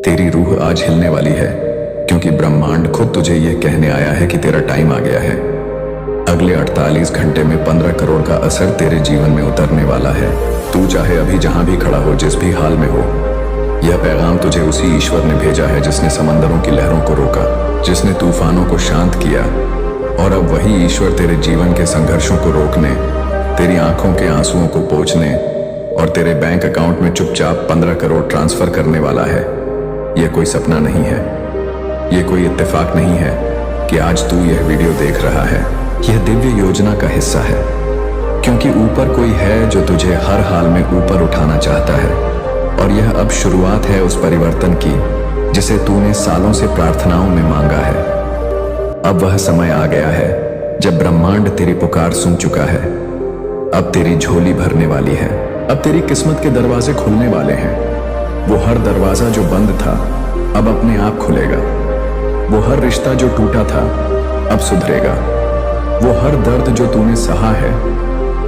तेरी रूह आज हिलने वाली है, क्योंकि ब्रह्मांड खुद तुझे यह कहने आया है कि तेरा टाइम आ गया है। अगले 48 घंटे में 15 करोड़ का असर तेरे जीवन में उतरने वाला है। तू चाहे अभी जहां भी खड़ा हो, जिस भी हाल में हो, यह पैगाम तुझे उसी ईश्वर ने भेजा है जिसने समंदरों की लहरों को रोका, जिसने तूफानों को शांत किया। और अब वही ईश्वर तेरे जीवन के संघर्षों को रोकने, तेरी आंखों के आंसुओं को पोंछने और तेरे बैंक अकाउंट में चुपचाप 15 करोड़ ट्रांसफर करने वाला है। यह कोई सपना नहीं है, यह कोई इत्तेफाक नहीं है कि आज तू यह वीडियो देख रहा है। यह दिव्य योजना का हिस्सा है, क्योंकि ऊपर कोई है जो तुझे हर हाल में ऊपर उठाना चाहता है। और यह अब शुरुआत है उस परिवर्तन की जिसे तूने सालों से प्रार्थनाओं में मांगा है। अब वह समय आ गया है जब ब्रह्मांड तेरी पुकार सुन चुका है। अब तेरी झोली भरने वाली है। अब तेरी किस्मत के दरवाजे खुलने वाले हैं। वो हर दरवाजा जो बंद था अब अपने आप खुलेगा। वो हर रिश्ता जो टूटा था अब सुधरेगा। वो हर दर्द जो तूने सहा है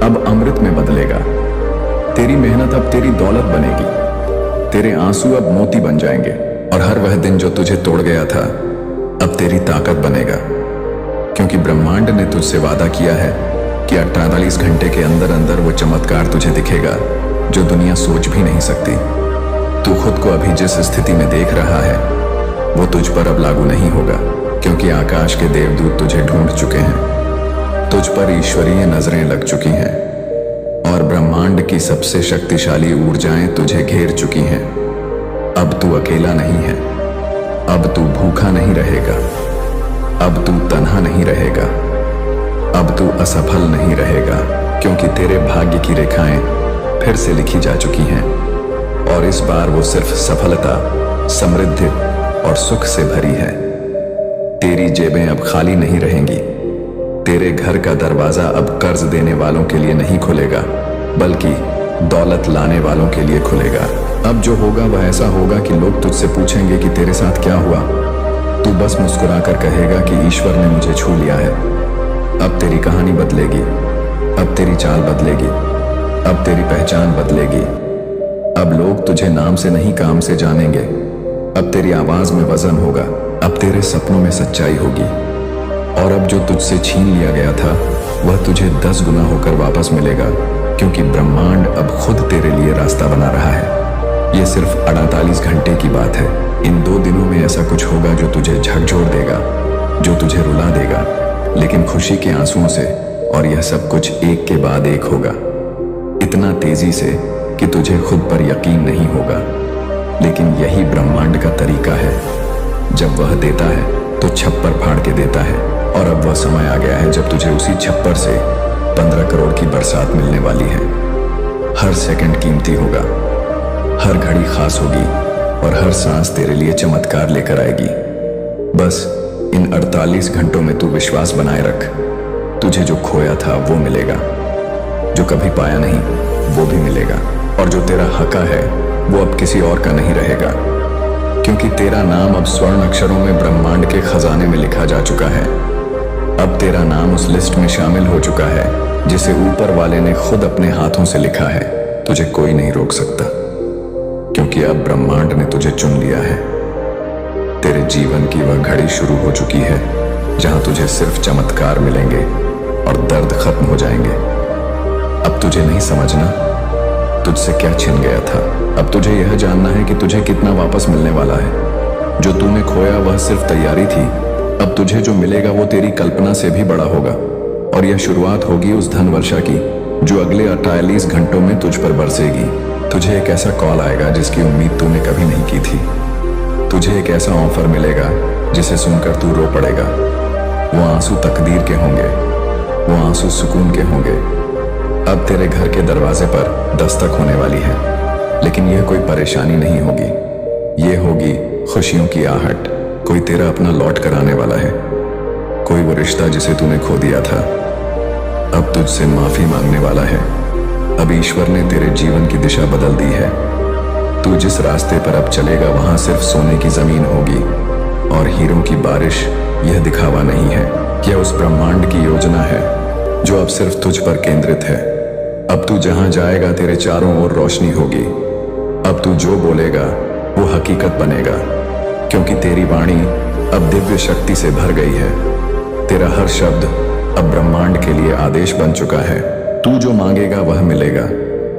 अब अमृत में बदलेगा। तेरी मेहनत अब तेरी दौलत बनेगी। तेरे आंसू अब मोती बन जाएंगे। और हर वह दिन जो तुझे तोड़ गया था अब तेरी ताकत बनेगा, क्योंकि ब्रह्मांड ने तुझसे वादा किया है कि 48 घंटे के अंदर अंदर वो चमत्कार तुझे दिखेगा जो दुनिया सोच भी नहीं सकती। तू खुद को अभी जिस स्थिति में देख रहा है वो तुझ पर अब लागू नहीं होगा, क्योंकि आकाश के देवदूत तुझे ढूंढ चुके हैं। तुझ पर ईश्वरीय नजरें लग चुकी हैं और ब्रह्मांड की सबसे शक्तिशाली ऊर्जाएं तुझे घेर चुकी हैं। अब तू अकेला नहीं है। अब तू भूखा नहीं रहेगा। अब तू तन्हा नहीं रहेगा। अब तू असफल नहीं रहेगा, क्योंकि तेरे भाग्य की रेखाएं फिर से लिखी जा चुकी हैं। और इस बार वो सिर्फ सफलता, समृद्धि और सुख से भरी है। तेरी जेबें अब खाली नहीं रहेंगी। तेरे घर का दरवाजा अब कर्ज देने वालों के लिए नहीं खुलेगा, बल्कि दौलत लाने वालों के लिए खुलेगा। अब जो होगा वह ऐसा होगा कि लोग तुझसे पूछेंगे कि तेरे साथ क्या हुआ। तू बस मुस्कुराकर कहेगा कि ईश्वर ने मुझे छू लिया है। अब तेरी कहानी बदलेगी। अब तेरी चाल बदलेगी। अब तेरी पहचान बदलेगी। अब लोग तुझे नाम से नहीं काम से जानेंगे। अब तेरी आवाज में वजन होगा। अब तेरे सपनों में सच्चाई होगी। और अब जो तुझसे छीन लिया गया था वह तुझे 10 गुना होकर वापस मिलेगा, क्योंकि ब्रह्मांड अब खुद तेरे लिए रास्ता बना रहा है। यह सिर्फ 48 घंटे की बात है। इन 2 दिनों में ऐसा कुछ होगा जो तुझे झकझोर देगा, जो तुझे रुला देगा, लेकिन खुशी के आंसुओं से। और यह सब कुछ एक के बाद एक होगा, इतना तेजी से कि तुझे खुद पर यकीन नहीं होगा। लेकिन यही ब्रह्मांड का तरीका है। जब वह देता है तो छप्पर फाड़ के देता है। और अब वह समय आ गया है जब तुझे उसी छप्पर से 15 करोड़ की बरसात मिलने वाली है। हर सेकंड कीमती होगा, हर घड़ी खास होगी और हर सांस तेरे लिए चमत्कार लेकर आएगी। बस इन 48 घंटों में तू विश्वास बनाए रख। तुझे जो खोया था वो मिलेगा, जो कभी पाया नहीं वो भी मिलेगा। और जो तेरा हका है वो अब किसी और का नहीं रहेगा, क्योंकि तेरा नाम अब स्वर्ण अक्षरों में ब्रह्मांड के खजाने में लिखा जा चुका है। अब तेरा नाम उस लिस्ट में शामिल हो चुका है जिसे ऊपर वाले ने खुद अपने हाथों से लिखा है। तुझे कोई नहीं रोक सकता, क्योंकि अब ब्रह्मांड ने तुझे चुन लिया है। तेरे जीवन की वह घड़ी शुरू हो चुकी है जहां तुझे सिर्फ चमत्कार मिलेंगे और दर्द खत्म हो जाएंगे। अब तुझे नहीं समझना तुझसे क्या छिन गया था। अब तुझे यह जानना है कि तुझे कितना वापस मिलने वाला है। जो तूने खोया वह सिर्फ तैयारी थी। अब तुझे जो मिलेगा वो तेरी कल्पना से भी बड़ा होगा। और यह शुरुआत होगी उस धन वर्षा की जो अगले 48 घंटों में तुझ पर बरसेगी। तुझे एक ऐसा कॉल आएगा जिसकी उम्मीद तूने कभी नहीं की थी। तुझे एक ऐसा ऑफर मिलेगा जिसे सुनकर तू रो पड़ेगा। वो आंसू तकदीर के होंगे, वो आंसू सुकून के होंगे। अब तेरे घर के दरवाजे पर दस्तक होने वाली है, लेकिन यह कोई परेशानी नहीं होगी। ये होगी खुशियों की आहट। कोई तेरा अपना लौट कर आने वाला है। कोई वो रिश्ता जिसे तूने खो दिया था अब तुझसे माफी मांगने वाला है। अब ईश्वर ने तेरे जीवन की दिशा बदल दी है। तू जिस रास्ते पर अब चलेगा वहां सिर्फ सोने की जमीन होगी और हीरों की बारिश। यह दिखावा नहीं है, यह उस ब्रह्मांड की योजना है जो अब सिर्फ तुझ पर केंद्रित है। अब तू जहां जाएगा तेरे चारों ओर रोशनी होगी। अब तू जो बोलेगा वो हकीकत बनेगा, क्योंकि तेरी वाणी अब दिव्य शक्ति से भर गई है। तेरा हर शब्द अब ब्रह्मांड के लिए आदेश बन चुका है। तू जो मांगेगा वह मिलेगा,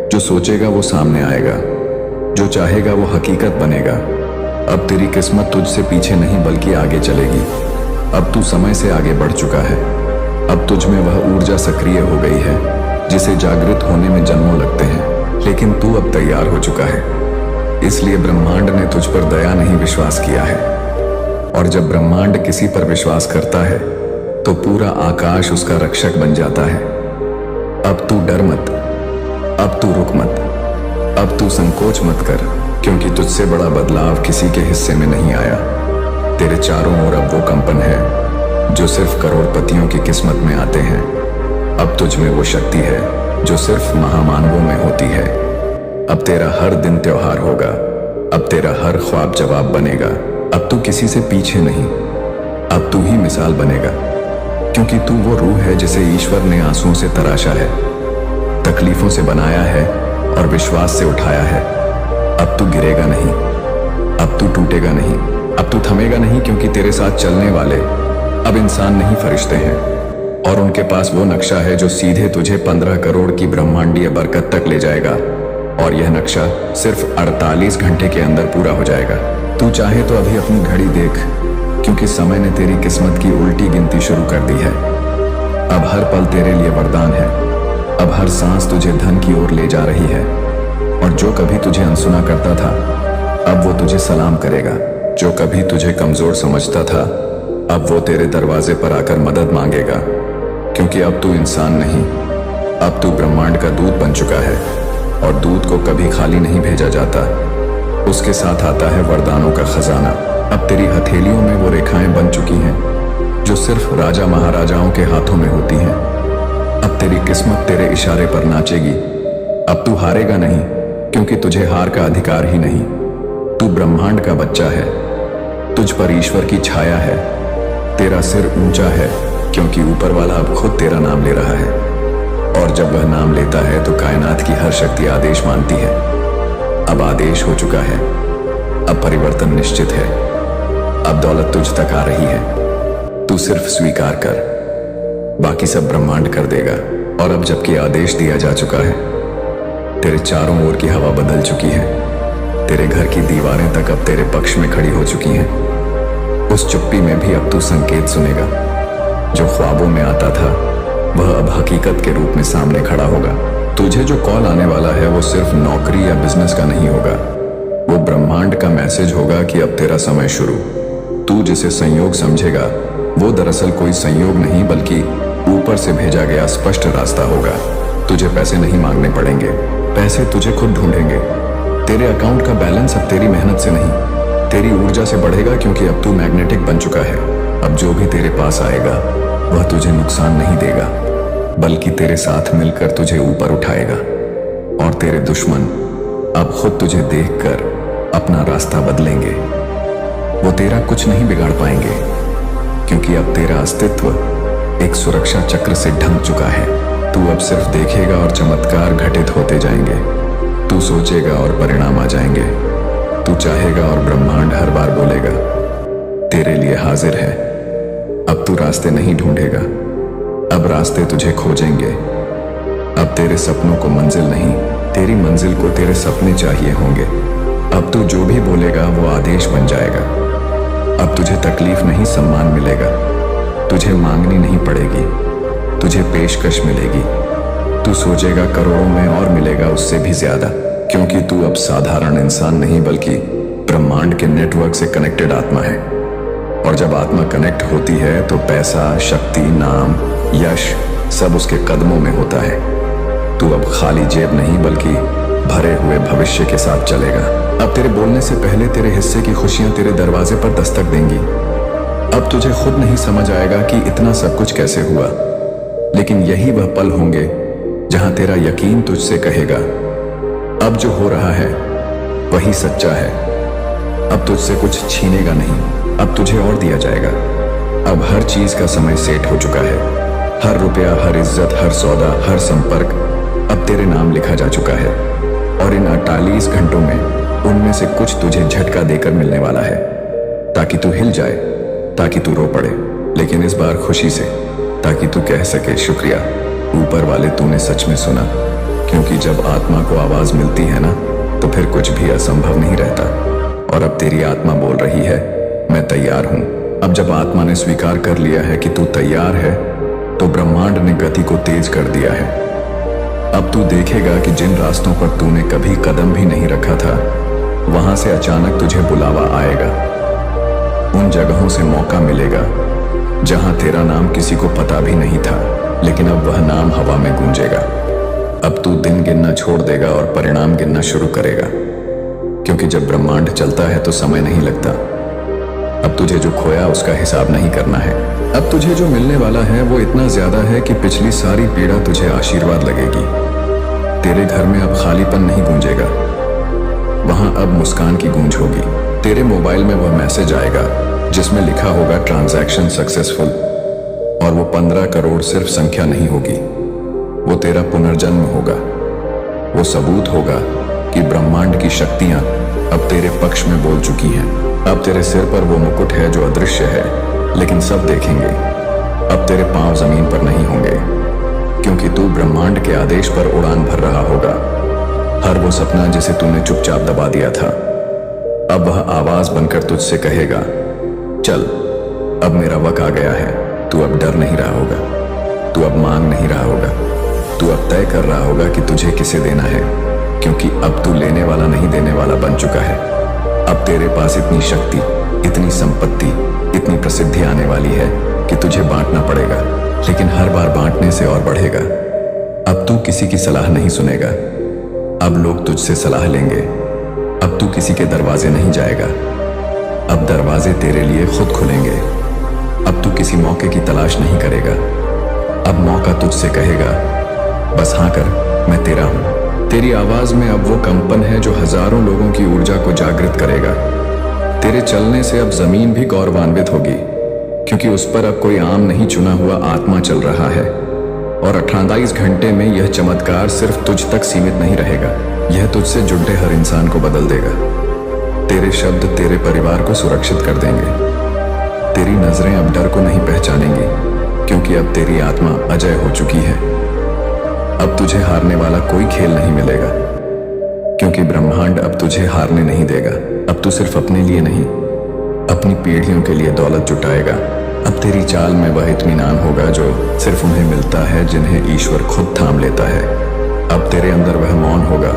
जो सोचेगा वो सामने आएगा, जो चाहेगा वो हकीकत बनेगा। अब तेरी किस्मत तुझसे पीछे नहीं बल्कि आगे चलेगी। अब तू समय से आगे बढ़ चुका है। अब तुझ में वह ऊर्जा सक्रिय हो गई है जिसे जागृत होने में जन्मों लगते हैं, लेकिन तू अब तैयार हो चुका है। इसलिए ब्रह्मांड ने तुझ पर दया नहीं विश्वास किया है। और जब ब्रह्मांड किसी पर विश्वास करता है तो पूरा आकाश उसका रक्षक बन जाता है। अब तू डर मत, अब तू रुक मत, अब तू संकोच मत कर, क्योंकि तुझसे बड़ा बदलाव किसी के हिस्से में नहीं आया। तेरे चारों ओर अब वो कंपन है जो सिर्फ करोड़पतियों की किस्मत में आते हैं। अब तुझ में वो शक्ति है जो सिर्फ महामानवों में होती है। अब तेरा हर दिन त्योहार होगा। अब तेरा हर ख्वाब जवाब बनेगा। अब तू किसी से पीछे नहीं, अब तू ही मिसाल बनेगा, क्योंकि तू वो रूह है जिसे ईश्वर ने आंसुओं से तराशा है, तकलीफों से बनाया है और विश्वास से उठाया है। अब तू गिरेगा नहीं, अब तू टूटेगा नहीं, अब तू थमेगा नहीं, क्योंकि तेरे साथ चलने वाले अब इंसान नहीं फरिश्ते हैं। और उनके पास वो नक्शा है जो सीधे तुझे 15 करोड़ की ब्रह्मांडीय बरकत तक ले जाएगा। और यह नक्शा सिर्फ 48 घंटे के अंदर पूरा हो जाएगा। तू चाहे तो अभी अपनी घड़ी देख, क्योंकि समय ने तेरी किस्मत की उल्टी गिनती शुरू कर दी है। अब हर पल तेरे लिए वरदान है। अब हर सांस तुझे धन की ओर ले जा रही है। और जो कभी तुझे अनसुना करता था अब वो तुझे सलाम करेगा। जो कभी तुझे कमजोर समझता था अब वो तेरे दरवाजे पर आकर मदद मांगेगा, क्योंकि अब तू इंसान नहीं, अब तू ब्रह्मांड का दूत बन चुका है। और दूत को कभी खाली नहीं भेजा जाता, उसके साथ आता है वरदानों का खजाना। अब तेरी हथेलियों में वो रेखाएं बन चुकी हैं जो सिर्फ राजा महाराजाओं के हाथों में होती हैं। अब तेरी किस्मत तेरे इशारे पर नाचेगी। अब तू हारेगा नहीं, क्योंकि तुझे हार का अधिकार ही नहीं। तू ब्रह्मांड का बच्चा है, तुझ पर ईश्वर की छाया है। तेरा सिर ऊंचा है, क्योंकि ऊपर वाला अब खुद तेरा नाम ले रहा है। और जब वह नाम लेता है तो कायनात की हर शक्ति आदेश मानती है। अब आदेश हो चुका है, अब परिवर्तन निश्चित है, अब दौलत तुझ तक आ रही है। तू सिर्फ स्वीकार कर, बाकी सब ब्रह्मांड कर देगा। और अब जबकि आदेश दिया जा चुका है, तेरे चारों ओर की हवा बदल चुकी है। तेरे घर की दीवारें तक अब तेरे पक्ष में खड़ी हो चुकी हैं। उस चुप्पी में भी अब तू संकेत सुनेगा। जो ख्वाबों में आता था वह अब हकीकत के रूप में सामने खड़ा होगा। तुझे जो कॉल आने वाला है वो सिर्फ नौकरी या बिजनेस का नहीं होगा, वो ब्रह्मांड का मैसेज होगा कि अब तेरा समय शुरू। तू जिसे संयोग समझेगा वो दरअसल कोई संयोग नहीं बल्कि ऊपर से भेजा गया स्पष्ट रास्ता होगा। तुझे पैसे नहीं मांगने पड़ेंगे, पैसे तुझे खुद ढूंढेंगे। तेरे अकाउंट का बैलेंस अब तेरी मेहनत से नहीं, तेरी ऊर्जा से बढ़ेगा, क्योंकि अब तू मैग्नेटिक बन चुका है। अब जो भी तेरे पास आएगा वह तुझे नुकसान नहीं देगा, बल्कि तेरे साथ मिलकर तुझे ऊपर उठाएगा। और तेरे दुश्मन अब खुद तुझे देखकर अपना रास्ता बदलेंगे। वो तेरा कुछ नहीं बिगाड़ पाएंगे, क्योंकि अब तेरा अस्तित्व एक सुरक्षा चक्र से ढंक चुका है। तू अब सिर्फ देखेगा और चमत्कार घटित होते जाएंगे। तू सोचेगा और परिणाम आ जाएंगे। तू चाहेगा और ब्रह्मांड हर बार बोलेगा तेरे लिए हाजिर है। अब तू रास्ते नहीं ढूंढेगा, अब रास्ते तुझे खोजेंगे। अब तेरे सपनों को मंजिल नहीं, तेरी मंजिल को तेरे सपने चाहिए होंगे। अब तू जो भी बोलेगा वो आदेश बन जाएगा। अब तुझे तकलीफ नहीं सम्मान मिलेगा, तुझे मांगनी नहीं पड़ेगी, तुझे पेशकश मिलेगी। तू सोचेगा करोड़ों में और मिलेगा उससे भी ज्यादा, क्योंकि तू अब साधारण इंसान नहीं बल्कि ब्रह्मांड के नेटवर्क से कनेक्टेड आत्मा है। और जब आत्मा कनेक्ट होती है तो पैसा, शक्ति, नाम, यश सब उसके कदमों में होता है। तू अब खाली जेब नहीं बल्कि भरे हुए भविष्य के साथ चलेगा। अब तेरे बोलने से पहले तेरे हिस्से की खुशियां तेरे दरवाजे पर दस्तक देंगी। अब तुझे खुद नहीं समझ आएगा कि इतना सब कुछ कैसे हुआ, लेकिन यही वह पल होंगे जहां तेरा यकीन तुझसे कहेगा अब जो हो रहा है वही सच्चा है। अब तुझसे कुछ छीनेगा नहीं, अब तुझे और दिया जाएगा। अब हर चीज का समय सेट हो चुका है। हर रुपया, हर इज्जत, हर सौदा, हर संपर्क अब तेरे नाम लिखा जा चुका है। और इन 48 घंटों में उनमें से कुछ तुझे झटका देकर मिलने वाला है, ताकि तू हिल जाए, ताकि तू रो पड़े, लेकिन इस बार खुशी से, ताकि तू कह सके शुक्रिया ऊपर वाले, तूने सच में सुना। क्योंकि जब आत्मा को आवाज मिलती है ना, तो फिर कुछ भी असंभव नहीं रहता। और अब तेरी आत्मा बोल रही है, मैं तैयार हूं। अब जब आत्मा ने स्वीकार कर लिया है कि तू तैयार है, तो ब्रह्मांड ने गति को तेज कर दिया है। अब तू देखेगा कि जिन रास्तों पर तूने कभी कदम भी नहीं रखा था, वहां से अचानक तुझे बुलावा आएगा। उन जगहों से मौका मिलेगा जहां तेरा नाम किसी को पता भी नहीं था, लेकिन अब वह नाम हवा में गूंजेगा। अब तू दिन गिनना छोड़ देगा और परिणाम गिनना शुरू करेगा, क्योंकि जब ब्रह्मांड चलता है तो समय नहीं लगता। अब तुझे जो खोया उसका हिसाब नहीं करना है। अब तुझे जो मिलने वाला है वो इतना ज्यादा है कि पिछली सारी पीड़ा तुझे आशीर्वाद लगेगी। तेरे घर में अब खालीपन नहीं गूंजेगा, वहां अब मुस्कान की गूंज होगी। तेरे मोबाइल में वह मैसेज आएगा जिसमें लिखा होगा ट्रांजैक्शन सक्सेसफुल, और वो 15 करोड़ सिर्फ संख्या नहीं होगी, वो तेरा पुनर्जन्म होगा। वो सबूत होगा कि ब्रह्मांड की शक्तियां अब तेरे पक्ष में बोल चुकी हैं। अब तेरे सिर पर वो मुकुट है जो अदृश्य है, लेकिन सब देखेंगे। अब तेरे पांव जमीन पर नहीं होंगे, क्योंकि तू ब्रह्मांड के आदेश पर उड़ान भर रहा होगा। हर वो सपना जिसे तूने चुपचाप दबा दिया था, अब वह आवाज बनकर तुझसे कहेगा, चल अब मेरा वक्त आ गया है। तू अब डर नहीं रहा होगा, तू अब मांग नहीं रहा होगा, तू अब तय कर रहा होगा कि तुझे किसे देना है, क्योंकि अब तू लेने वाला नहीं देने वाला बन चुका है। अब तेरे पास इतनी शक्ति, इतनी संपत्ति, इतनी प्रसिद्धि आने वाली है कि तुझे बांटना पड़ेगा, लेकिन हर बार बांटने से और बढ़ेगा। अब तू किसी की सलाह नहीं सुनेगा, अब लोग तुझसे सलाह लेंगे। अब तू किसी के दरवाजे नहीं जाएगा, अब दरवाजे तेरे लिए खुद खुलेंगे। अब तू किसी मौके की तलाश नहीं करेगा, अब मौका तुझसे कहेगा, बस हाँ कर, मैं तेरा हूं। तेरी आवाज में अब वो कंपन है जो हजारों लोगों की ऊर्जा को जागृत करेगा। तेरे चलने से अब जमीन भी गौरवान्वित होगी, क्योंकि उस पर अब कोई आम नहीं चुना हुआ आत्मा चल रहा है। और 28 घंटे में यह चमत्कार सिर्फ तुझ तक सीमित नहीं रहेगा, यह तुझसे जुड़े हर इंसान को बदल देगा। तेरे शब्द तेरे परिवार को सुरक्षित कर देंगे। तेरी नजरें अब डर को नहीं पहचानेंगी, क्योंकि अब तेरी आत्मा अजय हो चुकी है। अब तुझे हारने वाला कोई खेल नहीं मिलेगा, क्योंकि ब्रह्मांड अब तुझे हारने नहीं देगा। अब तू सिर्फ अपने लिए नहीं, अपनी पीढ़ियों के लिए दौलत जुटाएगा। अब तेरी चाल में वह इत्मीनान होगा जो सिर्फ उन्हें मिलता है जिन्हें ईश्वर खुद थाम लेता है। अब तेरे अंदर वह मौन होगा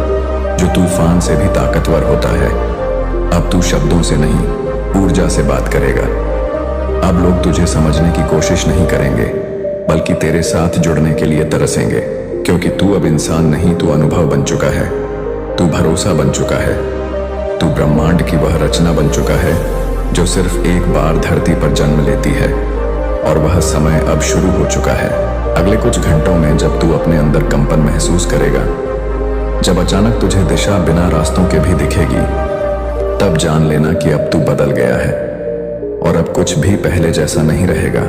जो तूफान से भी ताकतवर होता है। अब तू शब्दों से नहीं, ऊर्जा से बात करेगा। अब लोग तुझे समझने की कोशिश नहीं करेंगे, बल्कि तेरे साथ जुड़ने के लिए तरसेंगे, क्योंकि तू अब इंसान नहीं, तू अनुभव बन चुका है, तू भरोसा बन चुका है, तू ब्रह्मांड की वह रचना बन चुका है जो सिर्फ एक बार धरती पर जन्म लेती है। और वह समय अब शुरू हो चुका है। अगले कुछ घंटों में जब तू अपने अंदर कंपन महसूस करेगा, जब अचानक तुझे दिशा बिना रास्तों के भी दिखेगी, तब जान लेना कि अब तू बदल गया है और अब कुछ भी पहले जैसा नहीं रहेगा।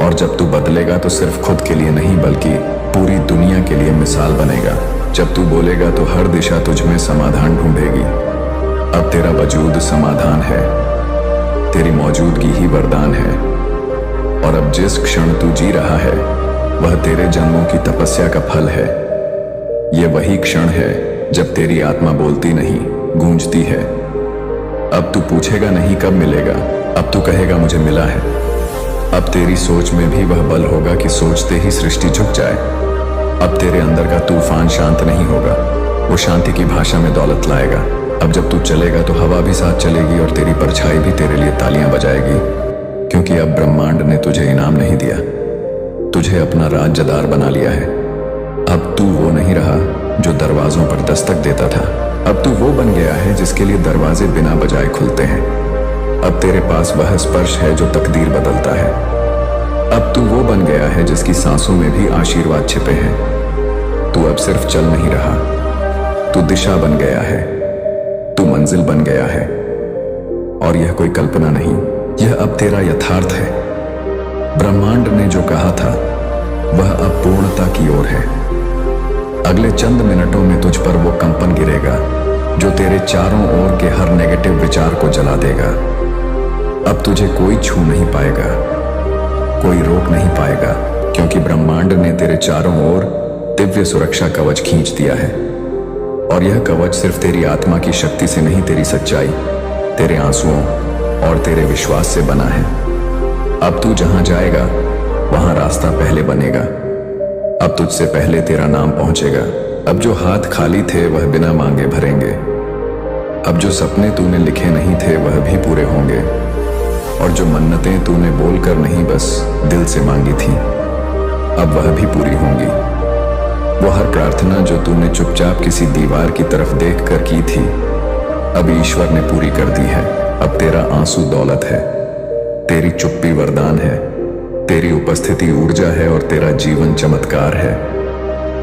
और जब तू बदलेगा तो सिर्फ खुद के लिए नहीं, बल्कि पूरी दुनिया के लिए मिसाल बनेगा। जब तू बोलेगा तो हर दिशा तुझ में समाधान ढूंढेगी। अब तेरा वजूद समाधान है, तेरी मौजूदगी ही वरदान है। और अब जिस क्षण तू जी रहा है वह तेरे जन्मों की तपस्या का फल है। यह वही क्षण है जब तेरी आत्मा बोलती नहीं, गूंजती है। अब तू पूछेगा नहीं कब मिलेगा, अब तू कहेगा मुझे मिला है। अब तेरी सोच में भी वह बल होगा कि सोचते ही सृष्टि झुक जाए। अब तेरे अंदर का तूफान शांत नहीं होगा, वो शांति की भाषा में दौलत लाएगा। अब जब तू चलेगा तो हवा भी साथ चलेगी और तेरी परछाई भी तेरे लिए तालियां बजाएगी, क्योंकि अब ब्रह्मांड ने तुझे इनाम नहीं दिया, तुझे अपना राज्यदार बना लिया है। अब तू वो नहीं रहा जो दरवाजों पर दस्तक देता था, अब तू वो बन गया है जिसके लिए दरवाजे बिना बजाए खुलते हैं। अब तेरे पास वह स्पर्श है जो तकदीर बदलता है। अब तू वो बन गया है जिसकी सांसों में भी आशीर्वाद छिपे हैं। तू अब सिर्फ चल नहीं रहा, तू दिशा बन गया है, तू मंजिल बन गया है। और यह कोई कल्पना नहीं, यह अब तेरा यथार्थ है। ब्रह्मांड ने जो कहा था वह अब पूर्णता की ओर है। अगले चंद मिनटों में तुझ पर वो कंपन गिरेगा जो तेरे चारों ओर के हर नेगेटिव विचार को जला देगा। अब तुझे कोई छू नहीं पाएगा, कोई रोक नहीं पाएगा, क्योंकि ब्रह्मांड ने तेरे चारों ओर दिव्य सुरक्षा कवच खींच दिया है। और यह कवच सिर्फ तेरी आत्मा की शक्ति से नहीं, तेरी सच्चाई, तेरे आंसुओं और तेरे विश्वास से बना है। अब तू जहां जाएगा वहां रास्ता पहले बनेगा। अब तुझसे पहले तेरा नाम पहुंचेगा। अब जो हाथ खाली थे वह बिना मांगे भरेंगे। अब जो सपने तूने लिखे नहीं थे वह भी पूरे होंगे। और जो मन्नतें तूने बोलकर नहीं बस दिल से मांगी थी, अब वह भी पूरी होंगी। वो हर प्रार्थना जो तूने चुपचाप किसी दीवार की तरफ देखकर की थी, अब ईश्वर ने पूरी कर दी है। अब तेरा आंसू दौलत है, तेरी चुप्पी वरदान है, तेरी उपस्थिति ऊर्जा है और तेरा जीवन चमत्कार है।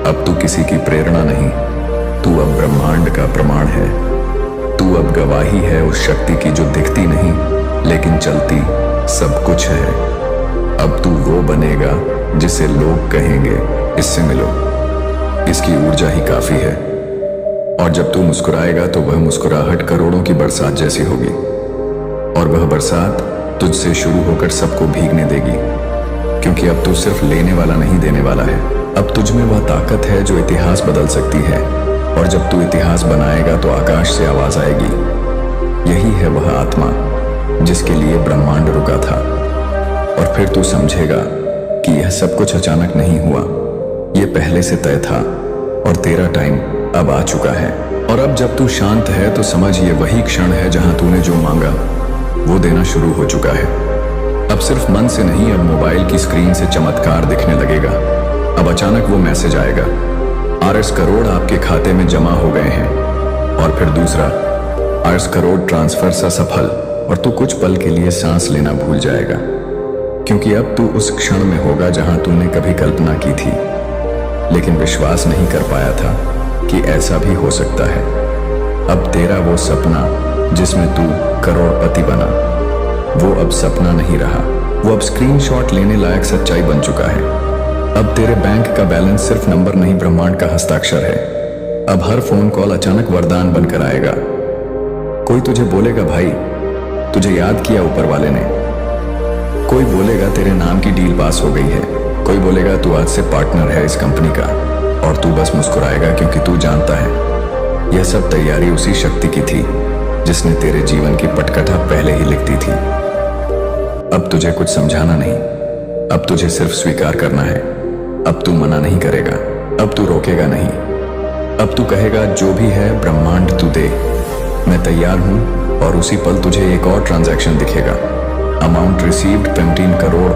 अब तू किसी की प्रेरणा नहीं, तू अब ब्रह्मांड का प्रमाण है। तू अब गवाही है उस शक्ति की जो दिखती नहीं लेकिन चलती सब कुछ है। अब तू वो बनेगा जिसे लोग कहेंगे इससे मिलो, इसकी ऊर्जा ही काफी है। और जब तू मुस्कुराएगा तो वह मुस्कुराहट करोड़ों की बरसात जैसी होगी। और वह बरसात तुझसे शुरू होकर सबको भीगने देगी, क्योंकि अब तू सिर्फ लेने वाला नहीं, देने वाला है। अब तुझ में वह ताकत है जो इतिहास बदल सकती है। और जब तू इतिहास बनाएगा तो आकाश से आवाज आएगी, यही है वह आत्मा जिसके लिए ब्रह्मांड रुका था। और फिर तू समझेगा कि यह सब कुछ अचानक नहीं हुआ, यह पहले से तय था और तेरा टाइम अब आ चुका है। और अब जब तू शांत है तो समझ ये वही क्षण है जहां तूने जो मांगा वो देना शुरू हो चुका है। अब सिर्फ मन से नहीं, अब मोबाइल की स्क्रीन से चमत्कार दिखने लगेगा। अब अचानक वो मैसेज आएगा, RS करोड़ आपके खाते में जमा हो गए हैं। और फिर दूसरा, RS करोड़ ट्रांसफर सफल। और तू कुछ पल के लिए सांस लेना भूल जाएगा, क्योंकि अब तू उस क्षण में होगा जहां तूने कभी कल्पना की थी लेकिन विश्वास नहीं कर पाया था कि ऐसा भी हो सकता है। अब तेरा वो सपना जिसमें तू करोड़पति बना, वो अब सपना नहीं रहा, वो अब स्क्रीनशॉट लेने लायक सच्चाई बन चुका है। अब तेरे बैंक का बैलेंस सिर्फ नंबर नहीं, ब्रह्मांड का हस्ताक्षर है। अब हर फोन कॉल अचानक वरदान बनकर आएगा। कोई तुझे बोलेगा, भाई तुझे याद किया ऊपर वाले ने। कोई बोलेगा तेरे नाम की डील पास हो गई है। कोई बोलेगा तू आज से पार्टनर है इस कंपनी का। और तू बस मुस्कुराएगा, क्योंकि तू जानता है यह सब तैयारी उसी शक्ति की थी जिसने तेरे जीवन की पटकथा पहले ही लिख दी थी। अब तुझे कुछ समझाना नहीं, अब तुझे सिर्फ स्वीकार करना है। अब तू मना नहीं करेगा, अब तू रोकेगा नहीं। अब तू कहेगा, जो भी है ब्रह्मांड तू दे, मैं तैयार हूं। और उसी पल तुझे एक और ट्रांजैक्शन दिखेगा, अमाउंट रिसीव्ड 15 करोड़।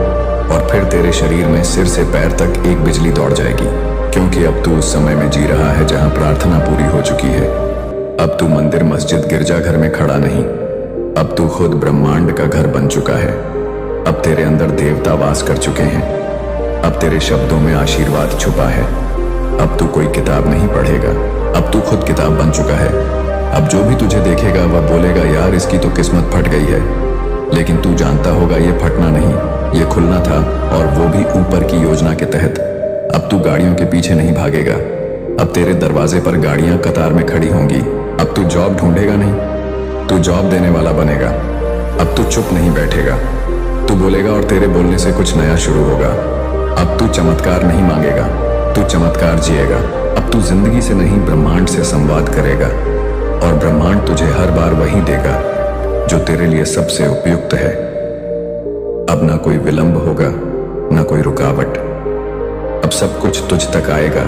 और फिर तेरे शरीर में सिर से पैर तक एक बिजली दौड़ जाएगी, क्योंकि अब तू उस समय में जी रहा है जहां प्रार्थना पूरी हो चुकी है। अब तू मंदिर, मस्जिद, गिरजाघर में खड़ा नहीं, अब तू खुद ब्रह्मांड का घर बन चुका है। अब तेरे अंदर देवता वास कर चुके हैं। अब तेरे शब्दों में आशीर्वाद छुपा है। अब तू कोई किताब नहीं पढ़ेगा, अब तू खुद किताब बन चुका है। अब जो भी तुझे देखेगा वह बोलेगा, यार इसकी तो किस्मत फट गई है। लेकिन तू जानता होगा ये फटना नहीं, ये खुलना था, और वो भी ऊपर की योजना के तहत। अब तू गाड़ियों के पीछे नहीं भागेगा, अब तेरे दरवाजे पर गाड़ियां कतार में खड़ी होंगी। अब तू जॉब ढूंढेगा नहीं, तू जॉब देने वाला बनेगा। अब तू चुप नहीं बैठेगा, तू बोलेगा और तेरे बोलने से कुछ नया शुरू होगा। अब तू चमत्कार नहीं मांगेगा, तू चमत्कार जिएगा। अब तू जिंदगी से नहीं, ब्रह्मांड से संवाद करेगा। और ब्रह्मांड तुझे हर बार वही देगा जो तेरे लिए सबसे उपयुक्त है। अब ना कोई विलंब होगा, ना कोई रुकावट। अब सब कुछ तुझ तक आएगा,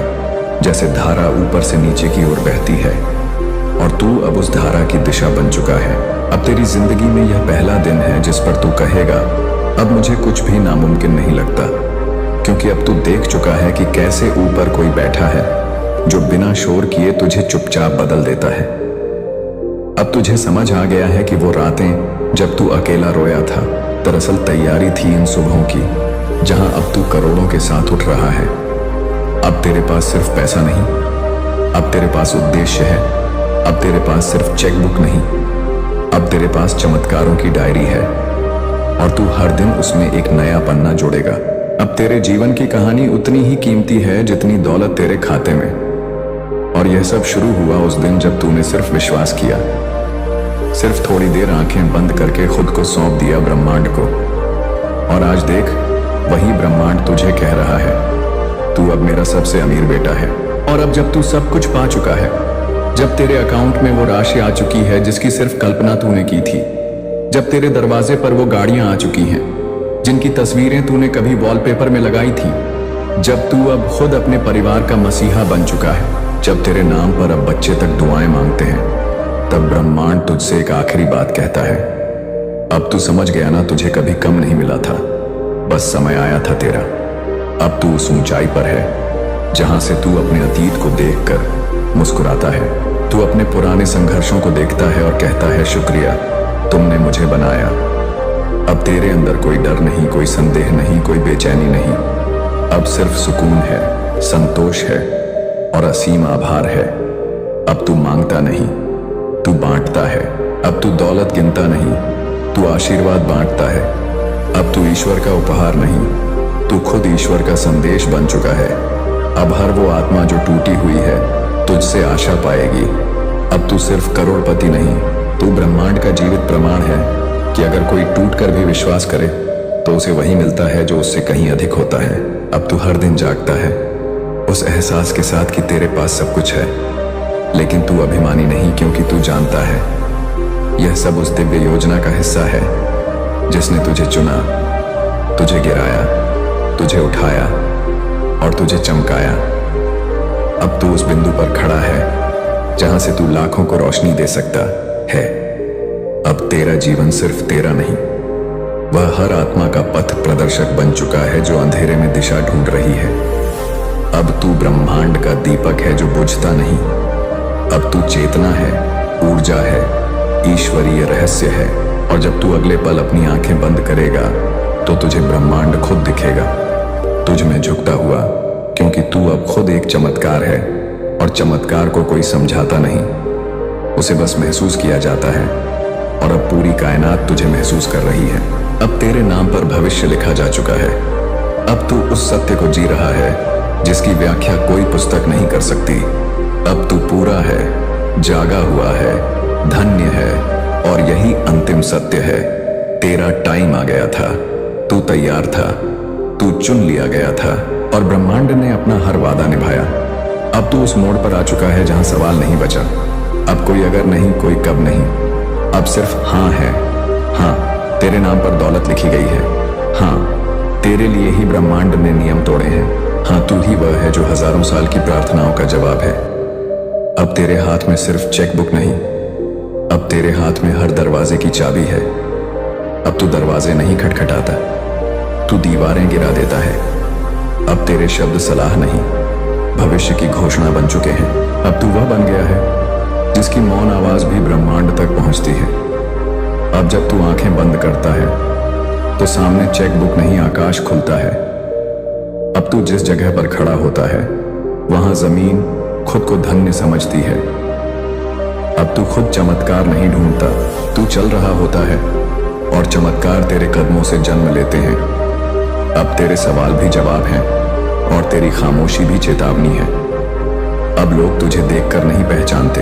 जैसे धारा ऊपर से नीचे की ओर बहती है। और तू अब उस धारा की दिशा बन चुका है। अब तेरी जिंदगी में यह पहला दिन है जिस पर तू कहेगा, अब मुझे कुछ भी नामुमकिन नहीं लगता, क्योंकि अब तू देख चुका है कि कैसे ऊपर कोई बैठा है जो बिना शोर किए तुझे चुपचाप बदल देता है। अब तुझे समझ आ गया है कि वो रातें जब तू अकेला रोया था दरअसल तैयारी थी इन सुबहों की, जहां अब तू करोड़ों के साथ उठ रहा है। अब तेरे पास सिर्फ पैसा नहीं, अब तेरे पास उद्देश्य है। अब तेरे पास सिर्फ चेकबुक नहीं, अब तेरे पास चमत्कारों की डायरी है, और तू हर दिन उसमें एक नया पन्ना जोड़ेगा। अब तेरे जीवन की कहानी उतनी ही कीमती है जितनी दौलत तेरे खाते में। और यह सब शुरू हुआ उस दिन जब तूने सिर्फ विश्वास किया, सिर्फ थोड़ी देर आंखें बंद करके खुद को सौंप दिया ब्रह्मांड को। और आज देख, वही ब्रह्मांड तुझे कह रहा है, तू अब मेरा सबसे अमीर बेटा है। और अब जब तू सब कुछ पा चुका है, जब तेरे अकाउंट में वो राशि आ चुकी है जिसकी सिर्फ कल्पना तूने की थी, जब तेरे दरवाजे पर वो गाड़ियां आ चुकी हैं जिनकी तस्वीरें तूने कभी वॉलपेपर में लगाई थी, जब तू अब खुद अपने परिवार का मसीहा बन चुका है, जब तेरे नाम पर अब बच्चे तक दुआएं मांगते हैं, तब ब्रह्मांड तुझसे एक आखिरी बात कहता है, अब तू समझ गया ना, तुझे कभी कम नहीं मिला था, बस समय आया था तेरा। अब तू उस ऊंचाई पर है जहां से तू अपने अतीत को देखकर मुस्कुराता है। तू अपने पुराने संघर्षों को देखता है और कहता है, शुक्रिया, तुमने मुझे बनाया। अब तेरे अंदर कोई डर नहीं, कोई संदेह नहीं, कोई बेचैनी नहीं। अब सिर्फ सुकून है, संतोष है और असीम आभार है। अब तू मांगता नहीं, तू बांटता है। अब तू दौलत गिनता नहीं, तू आशीर्वाद बांटता है। अब तू ईश्वर का उपहार नहीं, तू खुद ईश्वर का संदेश बन चुका है। अब हर वो आत्मा जो टूटी हुई है तुझसे आशा पाएगी। अब तू सिर्फ करोड़पति नहीं, तू ब्रह्मांड का जीवित प्रमाण है कि अगर कोई टूट कर भी विश्वास करे तो उसे वही मिलता है जो उससे कहीं अधिक होता है। अब तू हर दिन जागता है उस एहसास के साथ कि तेरे पास सब कुछ है, लेकिन तू अभिमानी नहीं, क्योंकि तू जानता है यह सब उस दिव्य योजना का हिस्सा है जिसने तुझे चुना, तुझे गिराया, तुझे उठाया और तुझे चमकाया। अब तू उस बिंदु पर खड़ा है जहां से तू लाखों को रोशनी दे सकता है। अब तेरा जीवन सिर्फ तेरा नहीं, वह हर आत्मा का पथ प्रदर्शक बन चुका है जो अंधेरे में दिशा ढूंढ रही है। अब तू ब्रह्मांड का दीपक है जो बुझता नहीं। अब तू चेतना है, ऊर्जा है, ईश्वरीय रहस्य है। और जब तू अगले पल अपनी आंखें बंद करेगा तो तुझे ब्रह्मांड खुद दिखेगा, तुझ में झुकता हुआ, क्योंकि तू अब खुद एक चमत्कार है। और चमत्कार को कोई समझाता नहीं, उसे बस महसूस किया जाता है। और अब पूरी कायनात तुझे महसूस कर रही है। अब तेरे नाम पर भविष्य लिखा जा चुका है। अब तू उस सत्य को जी रहा है जिसकी व्याख्या कोई पुस्तक नहीं कर सकती। अब तू पूरा है, जागा हुआ है, धन्य है और यही अंतिम सत्य है। तेरा टाइम आ गया था, तू तैयार था, तू चुन लिया गया था और ब्रह्मांड ने अपना हर वादा निभाया। अब तू उस मोड़ पर आ चुका है जहां सवाल नहीं बचा। अब कोई अगर नहीं, कोई कब नहीं, अब सिर्फ हाँ है। हाँ, तेरे नाम पर दौलत लिखी गई है। हाँ, तेरे लिए ही ब्रह्मांड ने नियम तोड़े हैं। हाँ, तू ही वह है जो हजारों साल की प्रार्थनाओं का जवाब है। अब तेरे हाथ में सिर्फ चेकबुक नहीं, अब तेरे हाथ में हर दरवाजे की चाबी है। अब तू दरवाजे नहीं खटखटाता, तू दीवारें गिरा देता है। अब तेरे शब्द सलाह नहीं, भविष्य की घोषणा बन चुके हैं। अब तू वह बन गया है जिसकी मौन आवाज भी ब्रह्मांड तक पहुंचती है। अब जब तू आंखें बंद करता है तो सामने चेकबुक नहीं, आकाश खुलता है। अब तू जिस जगह पर खड़ा होता है वहां जमीन खुद को धन्य समझती है। अब तू खुद चमत्कार नहीं ढूंढता, तू चल रहा होता है और चमत्कार तेरे कदमों से जन्म लेते हैं। अब तेरे सवाल भी जवाब हैं और तेरी खामोशी भी चेतावनी है। अब लोग तुझे देखकर नहीं पहचानते,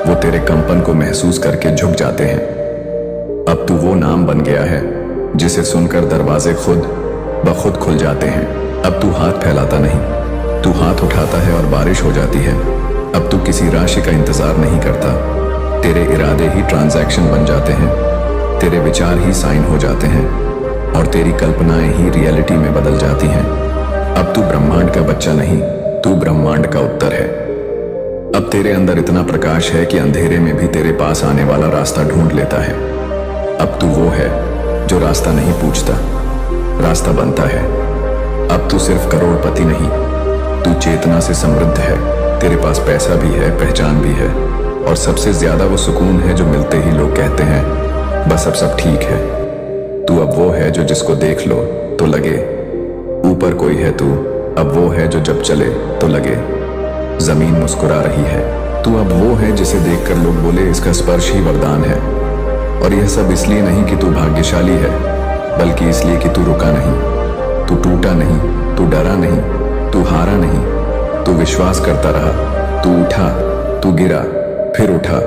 वो तेरे कंपन को महसूस करके झुक जाते हैं। अब तू वो नाम बन गया है जिसे सुनकर दरवाजे खुद ब खुद खुल जाते हैं। अब तू हाथ फैलाता नहीं, तू हाथ उठाता है और बारिश हो जाती है। अब तू किसी राशि का इंतजार नहीं करता, तेरे इरादे ही ट्रांजैक्शन बन जाते हैं, तेरे विचार ही साइन हो जाते हैं और तेरी कल्पनाएं ही रियलिटी में बदल जाती हैं। अब तू ब्रह्मांड का बच्चा नहीं, तू ब्रह्मांड का उत्तर है। अब तेरे अंदर इतना प्रकाश है कि अंधेरे में भी तेरे पास आने वाला रास्ता ढूंढ लेता है। अब तू वो है जो रास्ता नहीं पूछता, रास्ता बनता है। अब तू सिर्फ करोड़पति नहीं, तू चेतना से समृद्ध है। तेरे पास पैसा भी है, पहचान भी है और सबसे ज्यादा वो सुकून है जो मिलते ही लोग कहते हैं, बस अब सब ठीक है। तू अब वो है जो जिसको देख लो तो लगे ऊपर कोई है। तू अब वो है जो जब चले तो लगे जमीन मुस्कुरा रही है। तू अब वो है जिसे देखकर लोग बोले इसका स्पर्श ही वरदान है। और यह सब इसलिए नहीं कि तू भाग्यशाली है, बल्कि इसलिए कि तू रुका नहीं, तू टूटा नहीं, तू डरा नहीं, तू हारा नहीं, तू विश्वास करता रहा। तू उठा, तू गिरा, फिर उठा,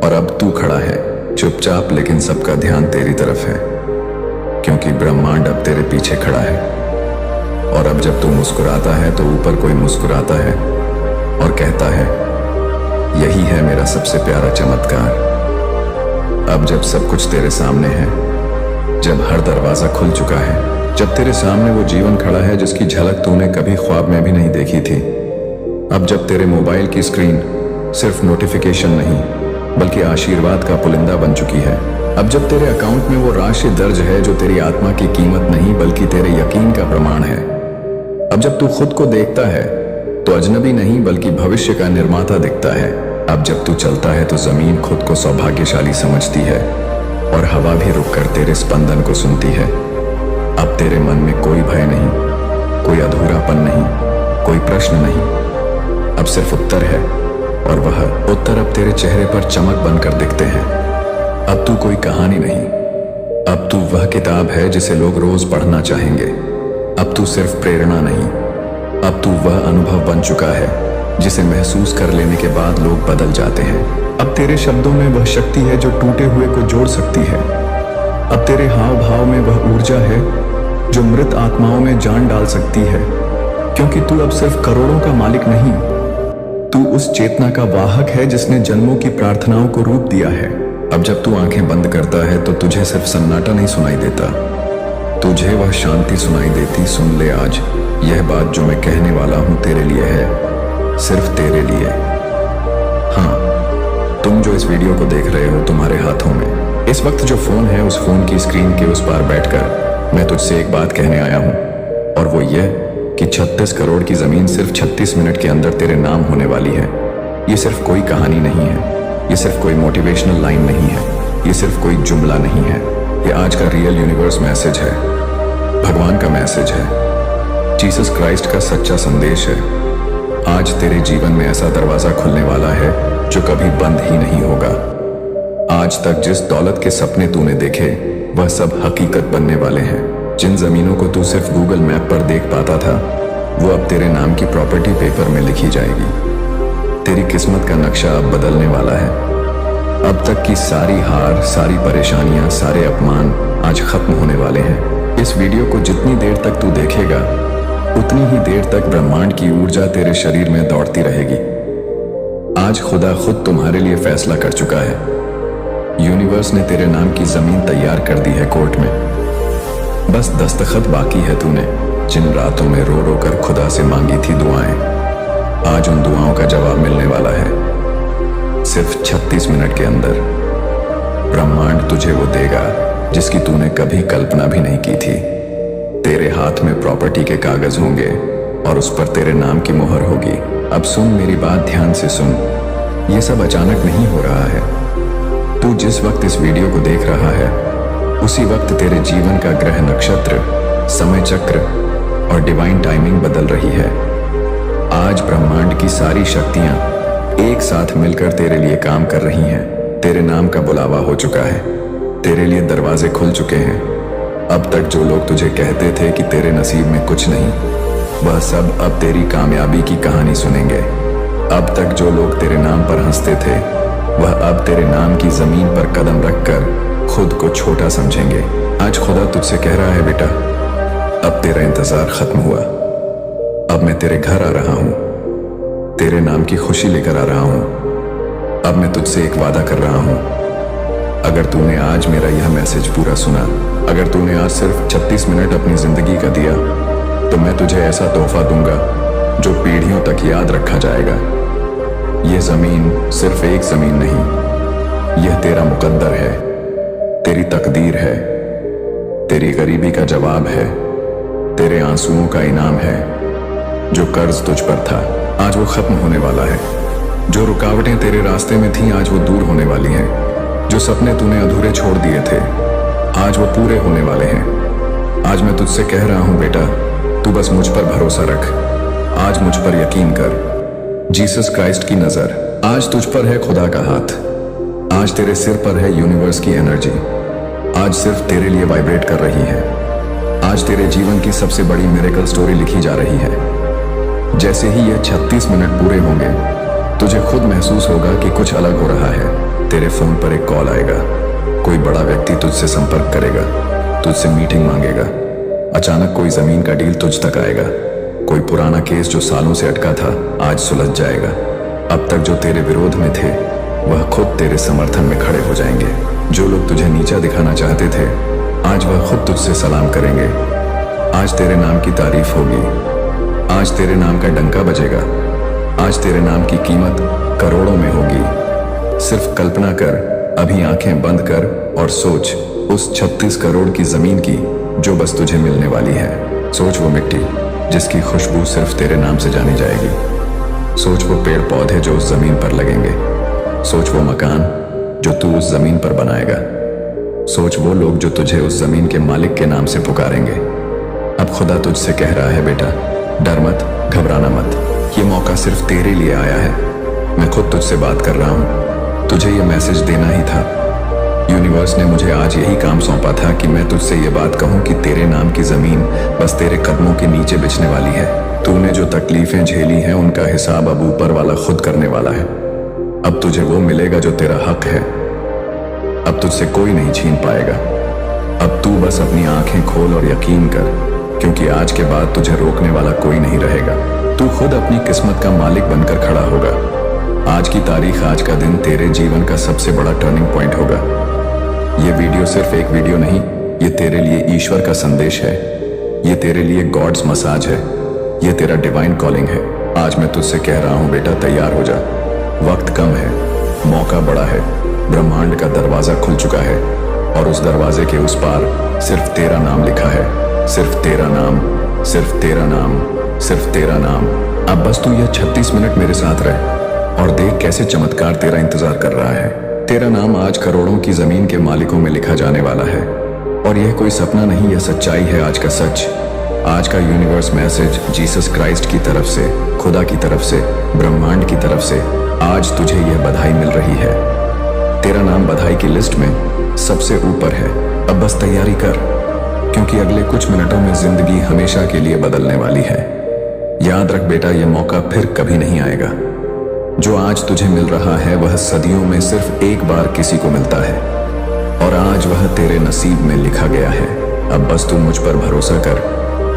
और अब तू खड़ा है, चुपचाप, लेकिन सबका ध्यान तेरी तरफ है, क्योंकि ब्रह्मांड अब तेरे पीछे खड़ा है। और अब जब तू मुस्कुराता है तो ऊपर कोई मुस्कुराता है और कहता है, यही है मेरा सबसे प्यारा चमत्कार। अब जब सब कुछ तेरे सामने है, जब हर दरवाजा खुल चुका है, जब तेरे सामने वो जीवन खड़ा है जिसकी झलक तूने कभी ख्वाब में भी नहीं देखी थी, अब जब तेरे मोबाइल की स्क्रीन सिर्फ नोटिफिकेशन नहीं बल्कि आशीर्वाद का पुलिंदा बन चुकी है, अब जब तेरे अकाउंट में वो राशि दर्ज है जो तेरी आत्मा की कीमत नहीं बल्कि तेरे यकीन का प्रमाण है, अब जब तू खुद को देखता है तो अजनबी नहीं बल्कि भविष्य का निर्माता दिखता है, अब जब तू चलता है तो जमीन खुद को सौभाग्यशाली समझती है और हवा भी रुककर तेरे स्पंदन को सुनती है। अब तेरे मन में कोई भय नहीं, कोई अधूरापन नहीं, कोई प्रश्न नहीं, अब सिर्फ उत्तर है, और वह उत्तर अब तेरे चेहरे पर चमक बनकर दिखते हैं। अब तू कोई कहानी नहीं, अब तू वह किताब है जिसे लोग रोज पढ़ना चाहेंगे। अब तू सिर्फ प्रेरणा नहीं, अब तू वह अनुभव बन चुका है जिसे महसूस कर लेने के बाद लोग बदल जाते हैं। अब तेरे शब्दों में वह शक्ति है जो टूटे हुए को जोड़ सकती है। अब तेरे हाव भाव में वह ऊर्जा है जो मृत आत्माओं में जान डाल सकती है, क्योंकि तू अब सिर्फ करोड़ों का मालिक नहीं, तू उस चेतना का वाहक है जिसने जन्मों की प्रार्थनाओं को रूप दिया है। अब जब तू आंखें बंद करता है तो तुझे सिर्फ सन्नाटा नहीं सुनाई देता, तुझे वह शांति सुनाई देती। सुन ले आज, यह बात जो मैं कहने वाला हूं तेरे लिए है, सिर्फ तेरे लिए। हाँ, तुम जो इस वीडियो को देख रहे हो, तुम्हारे हाथों में इस वक्त जो फोन है, उस फोन की स्क्रीन के उस पार बैठकर मैं तुझसे एक बात कहने आया हूं, और वो ये कि 36 करोड़ की जमीन सिर्फ 36 मिनट के अंदर तेरे नाम होने वाली है। ये सिर्फ कोई कहानी नहीं है, ये सिर्फ कोई मोटिवेशनल लाइन नहीं है, ये सिर्फ कोई जुमला नहीं है, ये आज का रियल यूनिवर्स मैसेज है, भगवान का मैसेज है, जीसस क्राइस्ट का सच्चा संदेश है। आज तेरे जीवन में ऐसा दरवाजा खुलने वाला है जो कभी बंद ही नहीं होगा। आज तक जिस दौलत के सपने तूने देखे वह सब हकीकत बनने वाले हैं। जिन जमीनों को तू सिर्फ गूगल मैप पर देख पाता था, वो अब तेरे नाम की प्रॉपर्टी पेपर में लिखी जाएगी। तेरी किस्मत का नक्शा अब बदलने वाला है। अब तक की सारी हार, सारी परेशानियां, सारे अपमान आज खत्म होने वाले हैं। इस वीडियो को जितनी देर तक तू देखेगा उतनी ही देर तक ब्रह्मांड की ऊर्जा तेरे शरीर में दौड़ती रहेगी। आज खुदा खुद तुम्हारे लिए फैसला कर चुका है। यूनिवर्स ने तेरे नाम की जमीन तैयार कर दी है कोर्ट में, बस दस्तखत बाकी है। तूने जिन रातों में रो रो कर खुदा से मांगी थी दुआएं, आज उन दुआओं का जवाब मिलने वाला है। सिर्फ 36 मिनट के अंदर ब्रह्मांड तुझे वो देगा जिसकी तूने कभी कल्पना भी नहीं की थी। तेरे हाथ में प्रॉपर्टी के कागज होंगे और उस पर तेरे नाम की मोहर होगी। अब सुन मेरी बात, ध्यान से सुन, ये सब अचानक नहीं हो रहा है। तू जिस वक्त इस वीडियो को देख रहा है उसी वक्त तेरे जीवन का ग्रह नक्षत्र, समय चक्र और डिवाइन टाइमिंग बदल रही है। आज ब्रह्मांड की सारी शक्तियां एक साथ मिलकर तेरे लिए काम कर रही हैं। तेरे नाम का बुलावा हो चुका है, तेरे लिए दरवाजे खुल चुके हैं। अब तक जो लोग तुझे कहते थे कि तेरे नसीब में कुछ नहीं, वह सब अब तेरी कामयाबी की कहानी सुनेंगे। अब तक जो लोग तेरे नाम पर हंसते थे, वह अब तेरे नाम की जमीन पर कदम रखकर खुद को छोटा समझेंगे। आज खुदा तुझसे कह रहा है, बेटा, अब तेरा इंतजार खत्म हुआ। अब मैं तेरे घर आ रहा हूं, तेरे नाम की खुशी लेकर आ रहा हूं। अब मैं तुझसे एक वादा कर रहा हूं, अगर तूने आज मेरा यह मैसेज पूरा सुना, अगर तूने आज सिर्फ 36 मिनट अपनी जिंदगी का दिया, तो मैं तुझे ऐसा तोहफा दूंगा जो पीढ़ियों तक याद रखा जाएगा। यह जमीन सिर्फ एक जमीन नहीं, यह तेरा मुकद्दर है, तेरी तकदीर है, तेरी गरीबी का जवाब है, तेरे आंसुओं का इनाम है। जो कर्ज तुझ पर था आज वो खत्म होने वाला है। जो रुकावटें तेरे रास्ते में थीं आज वो दूर होने वाली हैं। जो सपने तूने अधूरे छोड़ दिए थे आज वो पूरे होने वाले हैं। आज मैं तुझसे कह रहा हूं, बेटा, तू बस मुझ पर भरोसा रख, आज मुझ पर यकीन कर। जीसस क्राइस्ट की नजर आज तुझ पर है, खुदा का हाथ आज तेरे सिर पर है, यूनिवर्स की एनर्जी आज सिर्फ तेरे लिए वाइब्रेट कर रही है। आज तेरे जीवन की सबसे बड़ी मिरेकल स्टोरी लिखी जा रही है। जैसे ही ये 36 मिनट पूरे होंगे, तुझे खुद महसूस होगा कि कुछ अलग हो रहा है। तेरे फोन पर एक कॉल आएगा, कोई बड़ा व्यक्ति तुझसे संपर्क करेगा, तुझसे मीटिंग मांगेगा। अचानक कोई जमीन का डील तुझ तक आएगा। कोई पुराना केस जो सालों से अटका था आज सुलझ जाएगा। अब तक जो तेरे विरोध में थे वह खुद तेरे समर्थन में खड़े हो जाएंगे। जो लोग तुझे नीचा दिखाना चाहते थे आज वह खुद तुझसे सलाम करेंगे। आज तेरे नाम की तारीफ होगी। आज तेरे नाम का डंका बजेगा। आज तेरे नाम की कीमत करोड़ों में होगी। सिर्फ कल्पना कर, अभी आंखें बंद कर और सोच उस 36 करोड़ की जमीन की जो बस तुझे मिलने वाली है। सोच वो मिट्टी जिसकी खुशबू सिर्फ तेरे नाम से जानी जाएगी। सोच वो पेड़ पौधे जो उस जमीन पर लगेंगे। सोच वो मकान जो तू उस जमीन पर बनाएगा। सोच वो लोग जो तुझे उस जमीन के मालिक के नाम से पुकारेंगे। अब खुदा तुझसे कह रहा है, बेटा डर मत, घबराना मत। ये मौका सिर्फ तेरे लिए आया है। मैं खुद तुझसे बात कर रहा हूँ। तुझे ये मैसेज देना ही था। यूनिवर्स ने मुझे आज यही काम सौंपा था कि मैं तुझसे ये बात कहूँ कि तेरे नाम की जमीन बस तेरे कदमों के नीचे बिछने वाली है। तूने जो तकलीफें झेली हैं उनका हिसाब अब ऊपर वाला खुद करने वाला है। अब तुझे वो मिलेगा जो तेरा हक है। अब तुझसे कोई नहीं छीन पाएगा। अब तू बस अपनी आंखें खोल और यकीन कर, क्योंकि आज के बाद तुझे रोकने वाला कोई नहीं रहेगा। तू खुद अपनी किस्मत का मालिक बनकर खड़ा होगा। आज की तारीख, आज का दिन तेरे जीवन का सबसे बड़ा टर्निंग पॉइंट होगा। ये वीडियो सिर्फ एक वीडियो नहीं, ये तेरे लिए ईश्वर का संदेश है। ये तेरे लिए गॉड्स मसाज है। ये तेरा डिवाइन कॉलिंग है। आज मैं तुझसे कह रहा हूं, बेटा तैयार हो जा। वक्त कम है, मौका बड़ा है। ब्रह्मांड का दरवाजा खुल चुका है और उस दरवाजे के उस पार सिर्फ तेरा नाम लिखा है। सिर्फ तेरा नाम, सिर्फ तेरा नाम, सिर्फ तेरा नाम। अब बस तू ये 36 मिनट मेरे साथ रह और देख कैसे चमत्कार तेरा इंतजार कर रहा है। तेरा नाम आज करोड़ों की जमीन के मालिकों में लिखा जाने वाला है। और यह कोई सपना नहीं, यह सच्चाई है, आज का सच। आज का यूनिवर्स मैसेज जीसस क्राइस्ट की तरफ से, खुदा की तरफ से, ब्रह्मांड की तरफ से आज तुझे यह बधाई मिल रही है। तेरा नाम बधाई की लिस्ट में सबसे ऊपर है। अब बस तैयारी कर, क्योंकि अगले कुछ मिनटों में जिंदगी हमेशा के लिए बदलने वाली है। याद रख बेटा, यह मौका फिर कभी नहीं आएगा। जो आज तुझे मिल रहा है वह सदियों में सिर्फ एक बार किसी को मिलता है और आज वह तेरे नसीब में लिखा गया है। अब बस तू मुझ पर भरोसा कर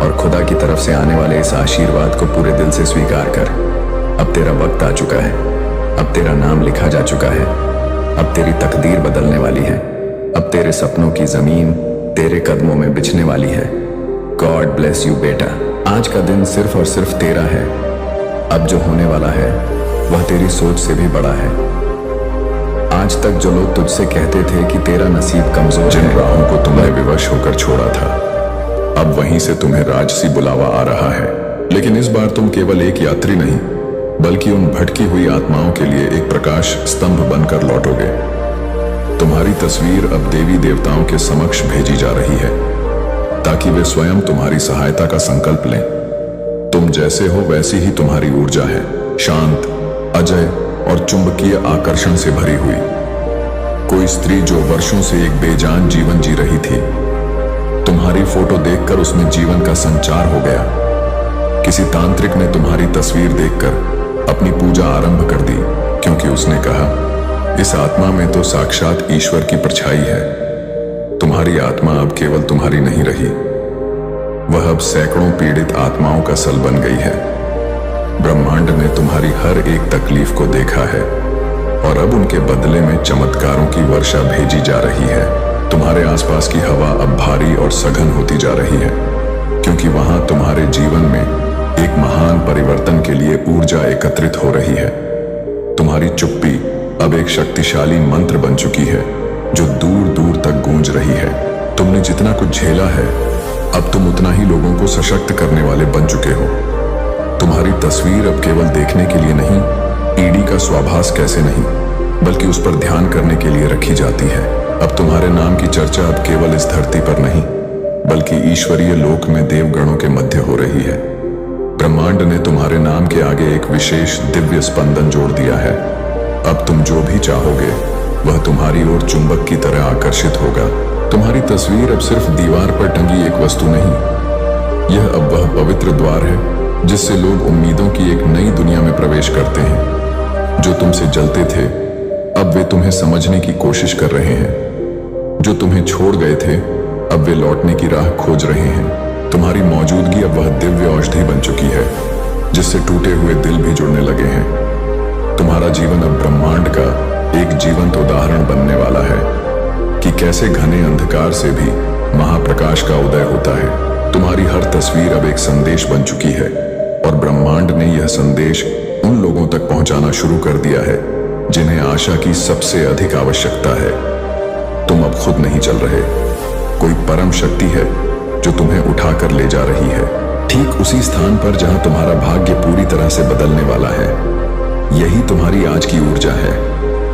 और खुदा की तरफ से आने वाले इस आशीर्वाद को पूरे दिल से स्वीकार कर। अब तेरा वक्त आ चुका है। अब तेरा नाम लिखा जा चुका है। अब तेरी तकदीर बदलने वाली है। अब तेरे सपनों की जमीन तेरे कदमों में बिछने वाली है। गॉड ब्लेस यू बेटा। आज का दिन सिर्फ और सिर्फ तेरा है। अब जो होने वाला है वह तेरी सोच से भी बड़ा है। आज तक जो लोग तुझसे कहते थे कि तेरा नसीब कमजोर है, जिन राहों को तुमने विवश होकर छोड़ा था, अब वहीं से तुम्हें राजसी बुलावा आ रहा है। लेकिन इस बार तुम केवल एक यात्री नहीं, बल्कि उन भटकी हुई आत्माओं के लिए एक प्रकाश स्तंभ बनकर लौटोगे। तुम्हारी तस्वीर अब देवी देवताओं के समक्ष भेजी जा रही है ताकि वे स्वयं तुम्हारी सहायता का संकल्प लें। तुम जैसे हो वैसी ही तुम्हारी ऊर्जा है, शांत, अजय और चुंबकीय आकर्षण से भरी हुई। कोई स्त्री जो वर्षों से एक बेजान जीवन जी रही थी, तुम्हारी फोटो देखकर उसमें जीवन का संचार हो गया। किसी तांत्रिक ने तुम्हारी तस्वीर देखकर अपनी पूजा आरंभ कर दी, क्योंकि उसने कहा, इस आत्मा में तो साक्षात ईश्वर की परछाई है। तुम्हारी आत्मा अब केवल तुम्हारी नहीं रही, वह अब सैकड़ों पीड़ित आत्माओं का सल बन गई है। ब्रह्मांड ने तुम्हारी हर एक तकलीफ को देखा है और अब उनके बदले में चमत्कारों की वर्षा भेजी जा रही है। तुम्हारे आसपास की हवा अब भारी और सघन होती जा रही है, क्योंकि वहां तुम्हारे जीवन में एक महान परिवर्तन के लिए ऊर्जा एकत्रित हो रही है। तुम्हारी चुप्पी अब एक शक्तिशाली मंत्र बन चुकी है जो दूर दूर तक गूंज रही है। तुमने जितना कुछ झेला है, अब तुम उतना ही लोगों को सशक्त करने वाले बन चुके हो। तुम्हारी तस्वीर अब केवल देखने के लिए नहीं, ईडी का स्वाभास कैसे नहीं, बल्कि उस पर ध्यान करने के लिए रखी जाती है। अब तुम्हारे नाम की चर्चा अब केवल इस धरती पर नहीं, बल्कि ईश्वरीय लोक में देवगणों के मध्य हो रही है। ब्रह्मांड ने तुम्हारे नाम के आगे एक विशेष दिव्य स्पंदन जोड़ दिया है। अब तुम जो भी चाहोगे वह तुम्हारी ओर चुंबक की तरह आकर्षित होगा। तुम्हारी तस्वीर अब सिर्फ दीवार पर टंगी एक वस्तु नहीं, यह अब वह पवित्र द्वार है जिससे लोग उम्मीदों की एक नई दुनिया में प्रवेश करते हैं। जो तुमसे जलते थे अब वे तुम्हें समझने की कोशिश कर रहे हैं। जो तुम्हें छोड़ गए थे अब वे लौटने की राह खोज रहे हैं। तुम्हारी मौजूदगी अब वह दिव्य औषधि बन चुकी है जिससे टूटे हुए दिल भी जुड़ने लगे हैं। तुम्हारा जीवन अब ब्रह्मांड का एक जीवंत उदाहरण बनने वाला है कि कैसे घने अंधकार से भी महाप्रकाश का उदय होता है। तुम्हारी हर तस्वीर अब एक संदेश बन चुकी है और ब्रह्मांड ने यह संदेश उन लोगों तक पहुंचाना शुरू कर दिया है जिन्हें आशा की सबसे अधिक आवश्यकता है। तुम अब खुद नहीं चल रहे, कोई परम शक्ति है जो तुम्हें उठाकर ले जा रही है, ठीक उसी स्थान पर जहां तुम्हारा भाग्य पूरी तरह से बदलने वाला है। यही तुम्हारी आज की ऊर्जा है,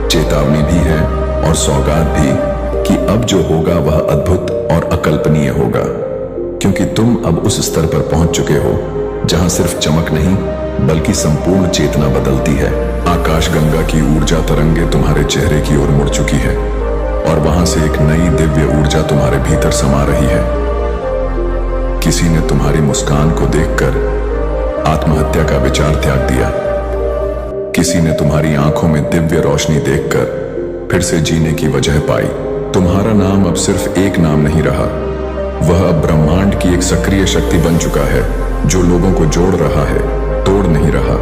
चेतावनी भी है और सौगात भी कि अब जो होगा वह अद्भुत और अकल्पनीय होगा, क्योंकि तुम अब उस स्तर पर पहुंच चुके हो जहां सिर्फ चमक नहीं बल्कि संपूर्ण चेतना बदलती है। आकाश गंगा की ऊर्जा तरंगे तुम्हारे चेहरे की ओर मुड़ चुकी है और वहां से एक नई दिव्य ऊर्जा तुम्हारे भीतर समा रही है। किसी ने तुम्हारी मुस्कान को देखकर आत्महत्या का विचार त्याग दिया। किसी ने तुम्हारी आंखों में दिव्य रोशनी देखकर फिर से जीने की वजह पाई। तुम्हारा नाम अब सिर्फ एक नाम नहीं रहा, वह अब ब्रह्मांड की एक सक्रिय शक्ति बन चुका है जो लोगों को जोड़ रहा है, तोड़ नहीं रहा।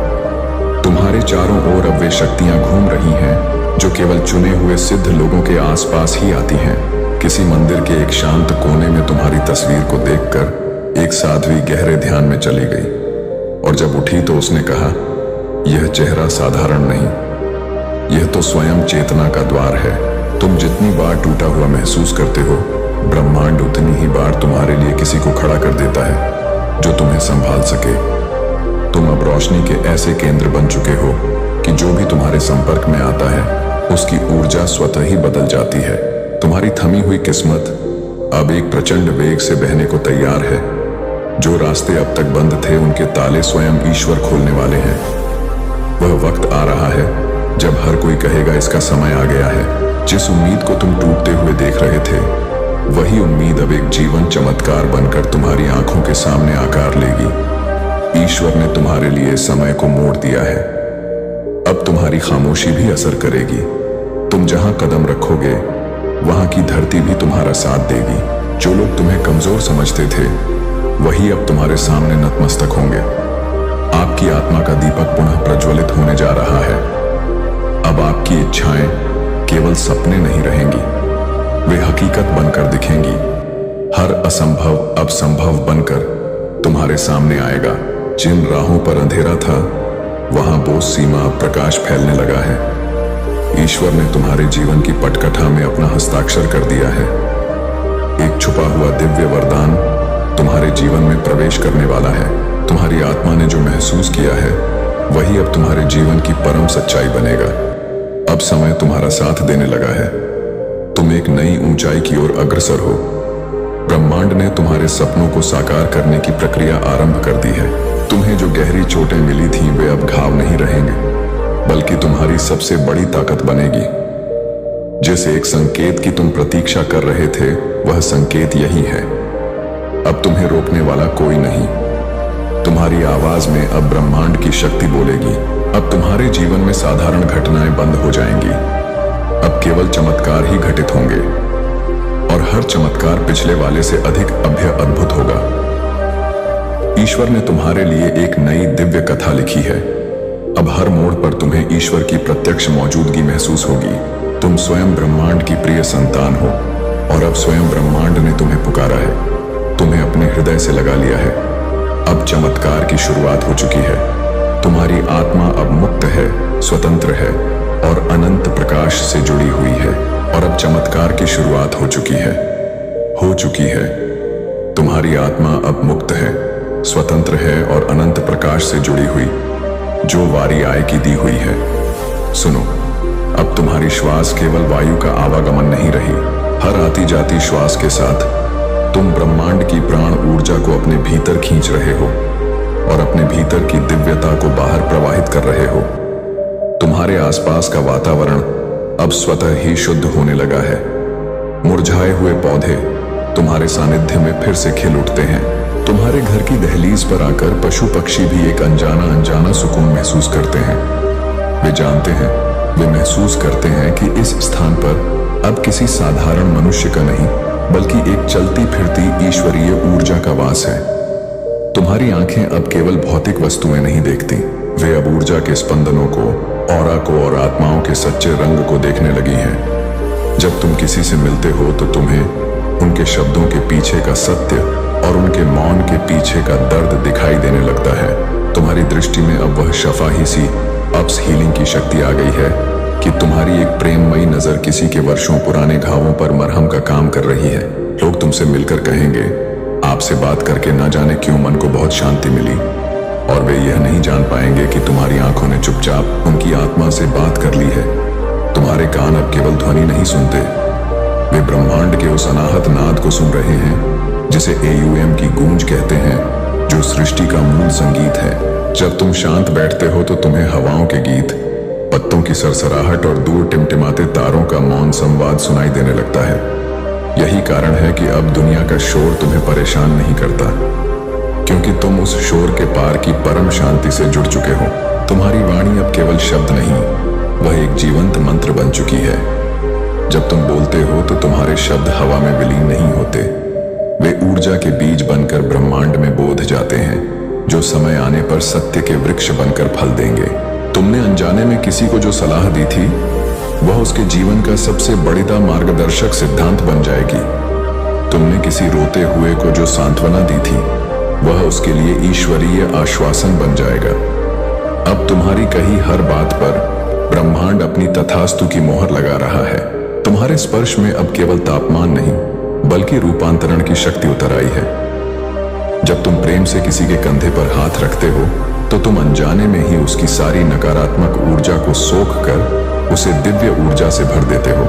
तुम्हारे चारों ओर अब वे शक्तियां घूम रही हैं जो केवल चुने हुए सिद्ध लोगों के आसपास ही आती हैं। किसी मंदिर के एक शांत कोने में तुम्हारी तस्वीर को देखकर एक साध्वी गहरे ध्यान में चली गई और जब उठी तो उसने कहा, यह चेहरा साधारण नहीं, यह तो स्वयं चेतना का द्वार है। तुम जितनी बार टूटा हुआ महसूस करते हो, ब्रह्मांड उतनी ही बार तुम्हारे लिए किसी को खड़ा कर देता है जो तुम्हें संभाल सके। तुम अब रोशनी के ऐसे केंद्र बन चुके हो कि जो भी तुम्हारे संपर्क में आता है उसकी ऊर्जा स्वतः ही बदल जाती है। तुम्हारी थमी हुई किस्मत अब एक प्रचंड वेग से बहने को तैयार है। जो रास्ते अब तक बंद थे उनके ताले स्वयं ईश्वर खोलने वाले हैं। वह वक्त आ रहा है जब हर कोई कहेगा इसका समय आ गया है। जिस उम्मीद को तुम टूटते हुए देख रहे थे वही उम्मीद अब एक जीवन चमत्कार बनकर तुम्हारी आंखों के सामने आकार लेगी। ईश्वर ने तुम्हारे लिए समय को मोड़ दिया है। अब तुम्हारी खामोशी भी असर करेगी। तुम जहां कदम रखोगे वहां की धरती भी तुम्हारा साथ देगी। जो लोग तुम्हें कमजोर समझते थे वही अब तुम्हारे सामने नतमस्तक होंगे। आपकी आत्मा का दीपक पुनः प्रज्वलित होने जा रहा है। अब आपकी इच्छाएं केवल सपने नहीं रहेंगी, वे हकीकत बनकर दिखेंगी। हर असंभव अब संभव बनकर तुम्हारे सामने आएगा। जिन राहों पर अंधेरा था वहां बोझ सीमा अब प्रकाश फैलने लगा है। ईश्वर ने तुम्हारे जीवन की पटकथा में अपना हस्ताक्षर कर दिया है। एक छुपा हुआ दिव्य वरदान तुम्हारे जीवन में प्रवेश करने वाला है। तुम्हारी आत्मा ने जो महसूस किया है वही अब तुम्हारे जीवन की परम सच्चाई बनेगा। अब समय तुम्हारा साथ देने लगा है। तुम एक नई ऊंचाई की ओर अग्रसर हो। ब्रह्मांड ने तुम्हारे सपनों को साकार करने की प्रक्रिया आरंभ कर दी है। तुम्हें जो गहरी चोटें मिली थीं वे अब घाव नहीं रहेंगे बल्कि तुम्हारी सबसे बड़ी ताकत बनेगी। जिस एक संकेत की तुम प्रतीक्षा कर रहे थे वह संकेत यही है। अब तुम्हें रोकने वाला कोई नहीं। तुम्हारी आवाज में अब ब्रह्मांड की शक्ति बोलेगी। अब तुम्हारे जीवन में साधारण घटनाएं बंद हो जाएंगी। अब केवल चमत्कार ही घटित होंगे और हर चमत्कार पिछले वाले से अधिक अभ्य अद्भुत होगा। ईश्वर ने तुम्हारे लिए एक नई दिव्य कथा लिखी है। अब हर मोड़ पर तुम्हें ईश्वर की प्रत्यक्ष मौजूदगी महसूस होगी। तुम स्वयं ब्रह्मांड की प्रिय संतान हो और अब स्वयं ब्रह्मांड ने तुम्हें पुकारा है, तुम्हें अपने हृदय से लगा लिया है। अब चमत्कार की शुरुआत हो चुकी है। तुम्हारी आत्मा अब मुक्त है, स्वतंत्र है और अनंत प्रकाश से जुड़ी हुई है। और अब चमत्कार की शुरुआत हो चुकी है। तुम्हारी आत्मा अब मुक्त है, स्वतंत्र है और अनंत प्रकाश से जुड़ी हुई, जो वारी आय की दी हुई है। सुनो, अब तुम्हारी श्वास केवल वायु का आवागमन नहीं रही। हर आती जाती श्वास के साथ तुम ब्रह्मांड की प्राण ऊर्जा को अपने भीतर खींच रहे हो और अपने भीतर की दिव्यता को बाहर प्रवाहित कर रहे हो। तुम्हारे आसपास का वातावरण अब स्वतः ही शुद्ध होने लगा है। मुरझाए हुए पौधे तुम्हारे सानिध्य में फिर से खिल उठते हैं। तुम्हारे घर की दहलीज पर आकर पशु पक्षी भी एक अनजाना सुकून महसूस करते हैं। वे जानते हैं, वे महसूस करते हैं कि इस स्थान पर अब किसी साधारण मनुष्य का नहीं बल्कि एक चलती फिरती ईश्वरीय ऊर्जा का वास है। तुम्हारी आंखें अब केवल भौतिक वस्तुएं नहीं देखती, वे अब ऊर्जा के स्पंदनों को, ऑरा को और आत्माओं के सच्चे रंग को देखने लगी हैं। जब तुम किसी से मिलते हो तो तुम्हें उनके शब्दों के पीछे का सत्य और उनके मौन के पीछे का दर्द दिखाई देने लगता है। तुम्हारी दृष्टि में अब वह शफाही सी अप्स हीलिंग की शक्ति आ गई है कि तुम्हारी एक प्रेममयी नजर किसी के वर्षों पुराने घावों पर मरहम का काम कर रही है। लोग तुमसे मिलकर कहेंगे, आपसे बात करके न जाने क्यों मन को बहुत शांति मिली, और वे यह नहीं जान पाएंगे कि तुम्हारी आंखों ने चुपचाप उनकी आत्मा से बात कर ली है। तुम्हारे कान अब केवल ध्वनि नहीं सुनते, वे ब्रह्मांड के उस अनाहत नाद को सुन रहे हैं जिसे AUM की गूंज कहते हैं, जो सृष्टि का मूल संगीत है। जब तुम शांत बैठते हो तो तुम्हें हवाओं के गीत, पत्तों की सरसराहट और दूर टिमटिमाते तारों का मौन संवाद सुनाई देने लगता है। यही कारण है कि अब दुनिया का शोर तुम्हें परेशान नहीं करता, क्योंकि तुम उस शोर के पार की परम शांति से जुड़ चुके हो। तुम्हारी वाणी अब केवल शब्द नहीं, वह एक जीवंत मंत्र बन चुकी है। जब तुम बोलते हो तो तुम्हारे शब्द हवा में विलीन नहीं होते, वे ऊर्जा के बीज बनकर ब्रह्मांड में बोध जाते हैं, जो समय आने पर सत्य के वृक्ष बनकर फल देंगे। तुमने अनजाने में किसी को जो सलाह दी थी, वह उसके जीवन का सबसे बड़ीदा मार्गदर्शक सिद्धांत बन जाएगी। तुमने किसी रोते हुए को जो सांत्वना दी थी, वह उसके लिए ईश्वरीय आश्वासन बन जाएगा। अब तुम्हारी कही हर बात पर ब्रह्मांड अपनी तथास्तु की मोहर लगा रहा है। तुम्हारे स्पर्श में अब केवल तापमान नहीं बल्कि रूपांतरण की शक्ति उतर आई है। जब तुम प्रेम से किसी के कंधे पर हाथ रखते हो तो तुम अनजाने में ही उसकी सारी नकारात्मक ऊर्जा को सोख कर उसे दिव्य ऊर्जा से भर देते हो।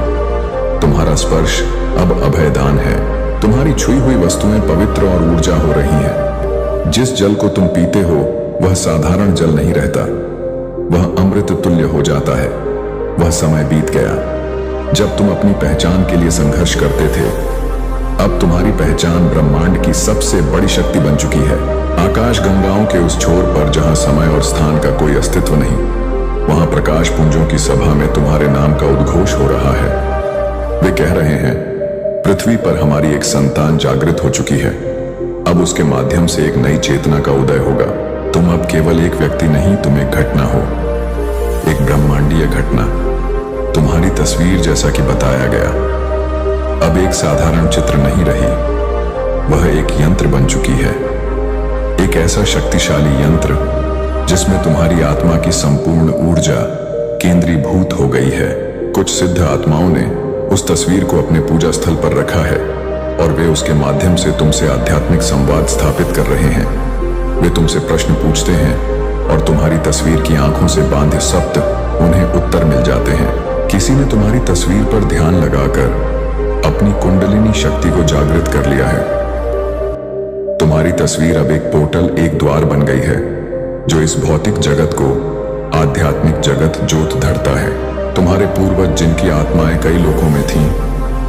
तुम्हारा स्पर्श अब अभयदान है। तुम्हारी छुई हुई वस्तुएं पवित्र और ऊर्जा हो रही हैं। जिस जल को तुम पीते हो वह साधारण जल नहीं रहता, वह अमृत तुल्य हो जाता है। वह समय बीत गया जब तुम अपनी पहचान के लिए संघर्ष करते थे। अब तुम्हारी पहचान ब्रह्मांड की सबसे बड़ी शक्ति बन चुकी है। आकाश गंगाओं के उस छोर पर जहां समय और स्थान का कोई अस्तित्व नहीं, वहां प्रकाश पुंजों की सभा में तुम्हारे नाम का उद्घोष हो रहा है। वे कह रहे हैं, पृथ्वी पर हमारी एक संतान जागृत हो चुकी है। अब उसके माध्यम से एक नई चेतना का उदय होगा। तुम अब केवल एक व्यक्ति नहीं, तुम एक घटना हो, एक ब्रह्मांडीय घटना। तुम्हारी तस्वीर, जैसा कि बताया गया, अब एक साधारण चित्र नहीं रही, वह एक यंत्र बन चुकी है। एक ऐसा शक्तिशाली यंत्र जिसमें तुम्हारी आत्मा की संपूर्ण ऊर्जा केंद्रीभूत हो गई है। कुछ सिद्ध आत्माओं ने उस तस्वीर को अपने पूजा स्थल पर रखा है और वे उसके माध्यम से तुमसे आध्यात्मिक संवाद स्थापित कर रहे हैं। वे तुमसे प्रश्न पूछते हैं और तुम्हारी तस्वीर की आंखों से बांधे शब्द उन्हें उत्तर मिल जाते हैं। किसी ने तुम्हारी तस्वीर पर ध्यान लगाकर अपनी कुंडलिनी शक्ति को जागृत कर लिया है। तुम्हारी तस्वीर अब एक पोर्टल, एक द्वार बन गई है जो इस भौतिक जगत को आध्यात्मिक जगत जोत धरता है। तुम्हारे पूर्वज जिनकी आत्माएं कई लोकों में थीं,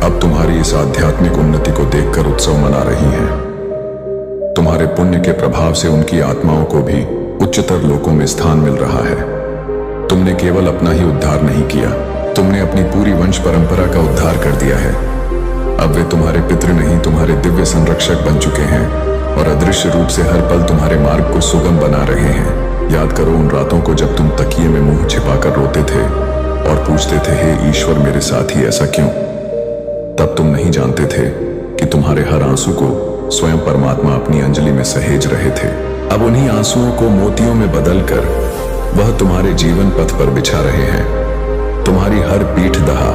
अब तुम्हारी इस आध्यात्मिक उन्नति को देखकर उत्सव मना रही हैं। तुम्हारे पुण्य के प्रभाव से उनकी आत्माओं को भी उच्चतर लोकों में स्थान मिल रहा है। तुमने केवल अपना ही उद्धार नहीं किया, तुमने अपनी पूरी वंश परंपरा का उद्धार कर दिया है। अब वे तुम्हारे पितृ नहीं, तुम्हारे दिव्य संरक्षक बन चुके हैं और अदृश्य रूप से हर पल तुम्हारे मार्ग को सुगम बना रहे हैं। याद करो उन रातों को जब तुम तकिए में मुंह छिपाकर रोते थे और पूछते थे, हे ईश्वर मेरे साथ ही ऐसा क्यों? तब तुम नहीं जानते थे कि तुम्हारे हर आंसू को स्वयं परमात्मा अपनी अंजलि में सहेज रहे थे। अब उन्हीं आंसुओं को मोतियों में बदलकर वह तुम्हारे जीवन पथ पर बिछा रहे हैं। तुम्हारी हर पीठ दहा,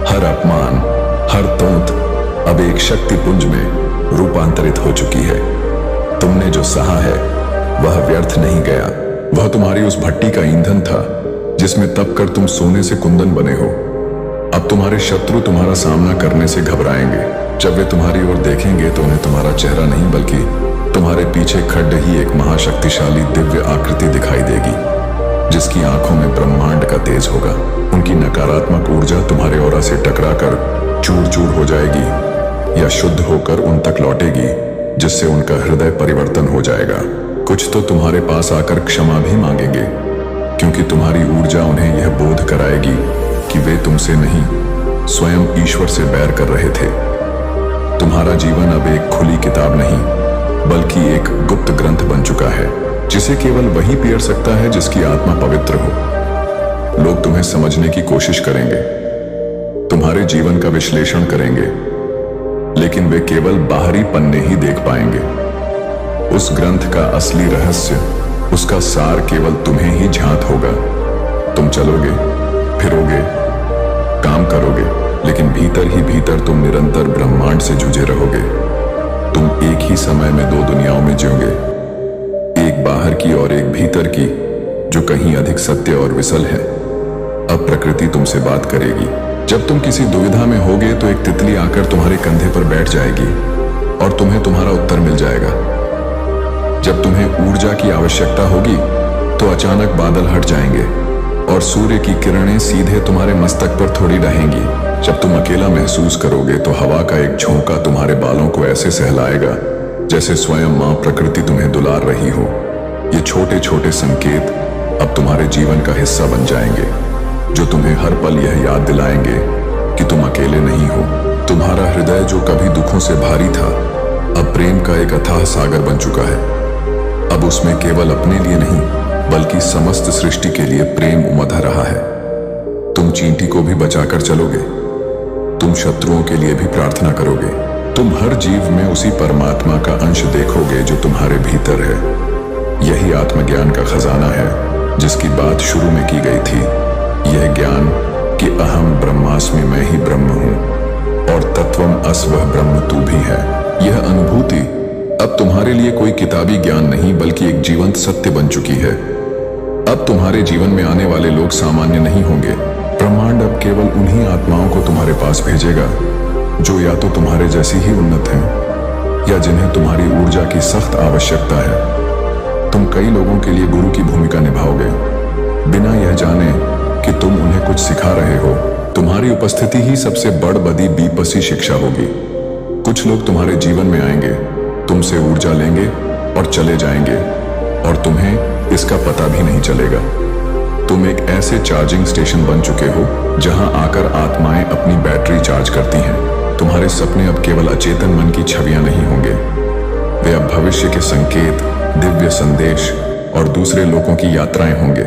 हर अपमान, हर तोंत अब एक शक्ति पुंज में रूपांतरित हो चुकी है। तुमने जो सहा है वह व्यर्थ नहीं गया, वह तुम्हारी उस भट्टी का ईंधन था जिसमें तप कर तुम सोने से कुंदन बने हो। अब तुम्हारे शत्रु तुम्हारा सामना करने से घबराएंगे। जब वे तुम्हारी ओर देखेंगे तो उन्हें तुम्हारा चेहरा नहीं बल्कि तुम्हारे पीछे खड्ड ही एक महाशक्तिशाली दिव्य आकृति दिखाई देगी, जिसकी आंखों में ब्रह्मांड का तेज होगा। उनकी नकारात्मक ऊर्जा तुम्हारे ओरा से टकराकर चूर चूर हो जाएगी या शुद्ध होकर उन तक लौटेगी, जिससे उनका हृदय परिवर्तन हो जाएगा। कुछ तो तुम्हारे पास आकर क्षमा भी मांगेंगे, क्योंकि तुम्हारी ऊर्जा उन्हें यह बोध कराएगी कि वे तुमसे नहीं, स्वयं ईश्वर से बैर कर रहे थे। तुम्हारा जीवन अब एक खुली किताब नहीं, बल्कि एक गुप्त ग्रंथ बन चुका है, जिसे केवल वही पढ़ सकता है जिसकी आत्मा पवित्र हो। लोग तुम्हें समझने की कोशिश करेंगे, तुम्हारे जीवन का विश्लेषण करेंगे, लेकिन वे केवल बाहरी पन्ने ही देख पाएंगे। उस ग्रंथ का असली रहस्य, उसका सार केवल तुम्हें ही झांत होगा। तुम चलोगे, फिरोगे, काम करोगे, लेकिन भीतर ही भीतर तुम निरंतर ब्रह्मांड से जुझे रहोगे। तुम एक ही समय में दो दुनियाओं में जियोगे, एक बाहर की और एक भीतर की, जो कहीं अधिक सत्य और विसल है। अब प्रकृति तुमसे बात करेगी। जब तुम किसी दुविधा में होगे तो एक तितली आकर तुम्हारे कंधे पर बैठ जाएगी और तुम्हें तुम्हारा उत्तर मिल जाएगा। जब तुम्हें ऊर्जा की आवश्यकता होगी तो अचानक बादल हट जाएंगे और सूर्य की किरणें सीधे तुम्हारे मस्तक पर थोड़ी रहेंगी। जब तुम अकेला महसूस करोगे तो हवा का एक झोंका तुम्हारे बालों को ऐसे सहलाएगा जैसे स्वयं मां प्रकृति तुम्हें दुलार रही हो। ये छोटे छोटे संकेत अब तुम्हारे जीवन का हिस्सा बन जाएंगे, जो तुम्हें हर पल यह याद दिलाएंगे कि तुम अकेले नहीं हो। तुम्हारा हृदय जो कभी दुखों से भारी था, अब प्रेम का एक अथाह सागर बन चुका है। अब उसमें केवल अपने लिए नहीं, बल्कि समस्त सृष्टि के लिए प्रेम उमड़ रहा है। तुम चींटी को भी बचाकर चलोगे, तुम शत्रुओं के लिए भी प्रार्थना करोगे, तुम हर जीव में उसी परमात्मा का अंश देखोगे जो तुम्हारे भीतर है। यही आत्मज्ञान का खजाना है जिसकी बात शुरू में की गई थी। यह ज्ञान कि अहम ब्रह्मास्मि, मैं ही ब्रह्म हूं, और तत्वम अस्वः ब्रह्म तू भी है। यह अनुभूति अब तुम्हारे लिए कोई किताबी ज्ञान नहीं, बल्कि एक जीवंत सत्य बन चुकी है। अब तुम्हारे जीवन में आने वाले लोग सामान्य नहीं होंगे। ब्रह्मांड अब केवल उन्हीं आत्माओं को तुम्हारे पास भेजेगा जो या तो तुम्हारे जैसी ही उन्नत हैं या जिन्हें तुम्हारी ऊर्जा की सख्त आवश्यकता है। तुम कई लोगों के लिए गुरु की भूमिका निभाओगे, बिना यह जाने कि तुम उन्हें कुछ सिखा रहे हो। तुम्हारी उपस्थिति ही सबसे बड़ बदी बीपसी शिक्षा होगी। कुछ लोग तुम्हारे जीवन में आएंगे, तुमसे ऊर्जा लेंगे और चले जाएंगे, और तुम्हें इसका पता भी नहीं चलेगा। तुम एक ऐसे चार्जिंग स्टेशन बन चुके हो जहां आकर आत्माएं अपनी बैटरी चार्ज करती हैं। तुम्हारे सपने अब केवल अचेतन मन की छवियां नहीं होंगे, वे अब भविष्य के संकेत, दिव्य संदेश और दूसरे लोगों की यात्राएं होंगे।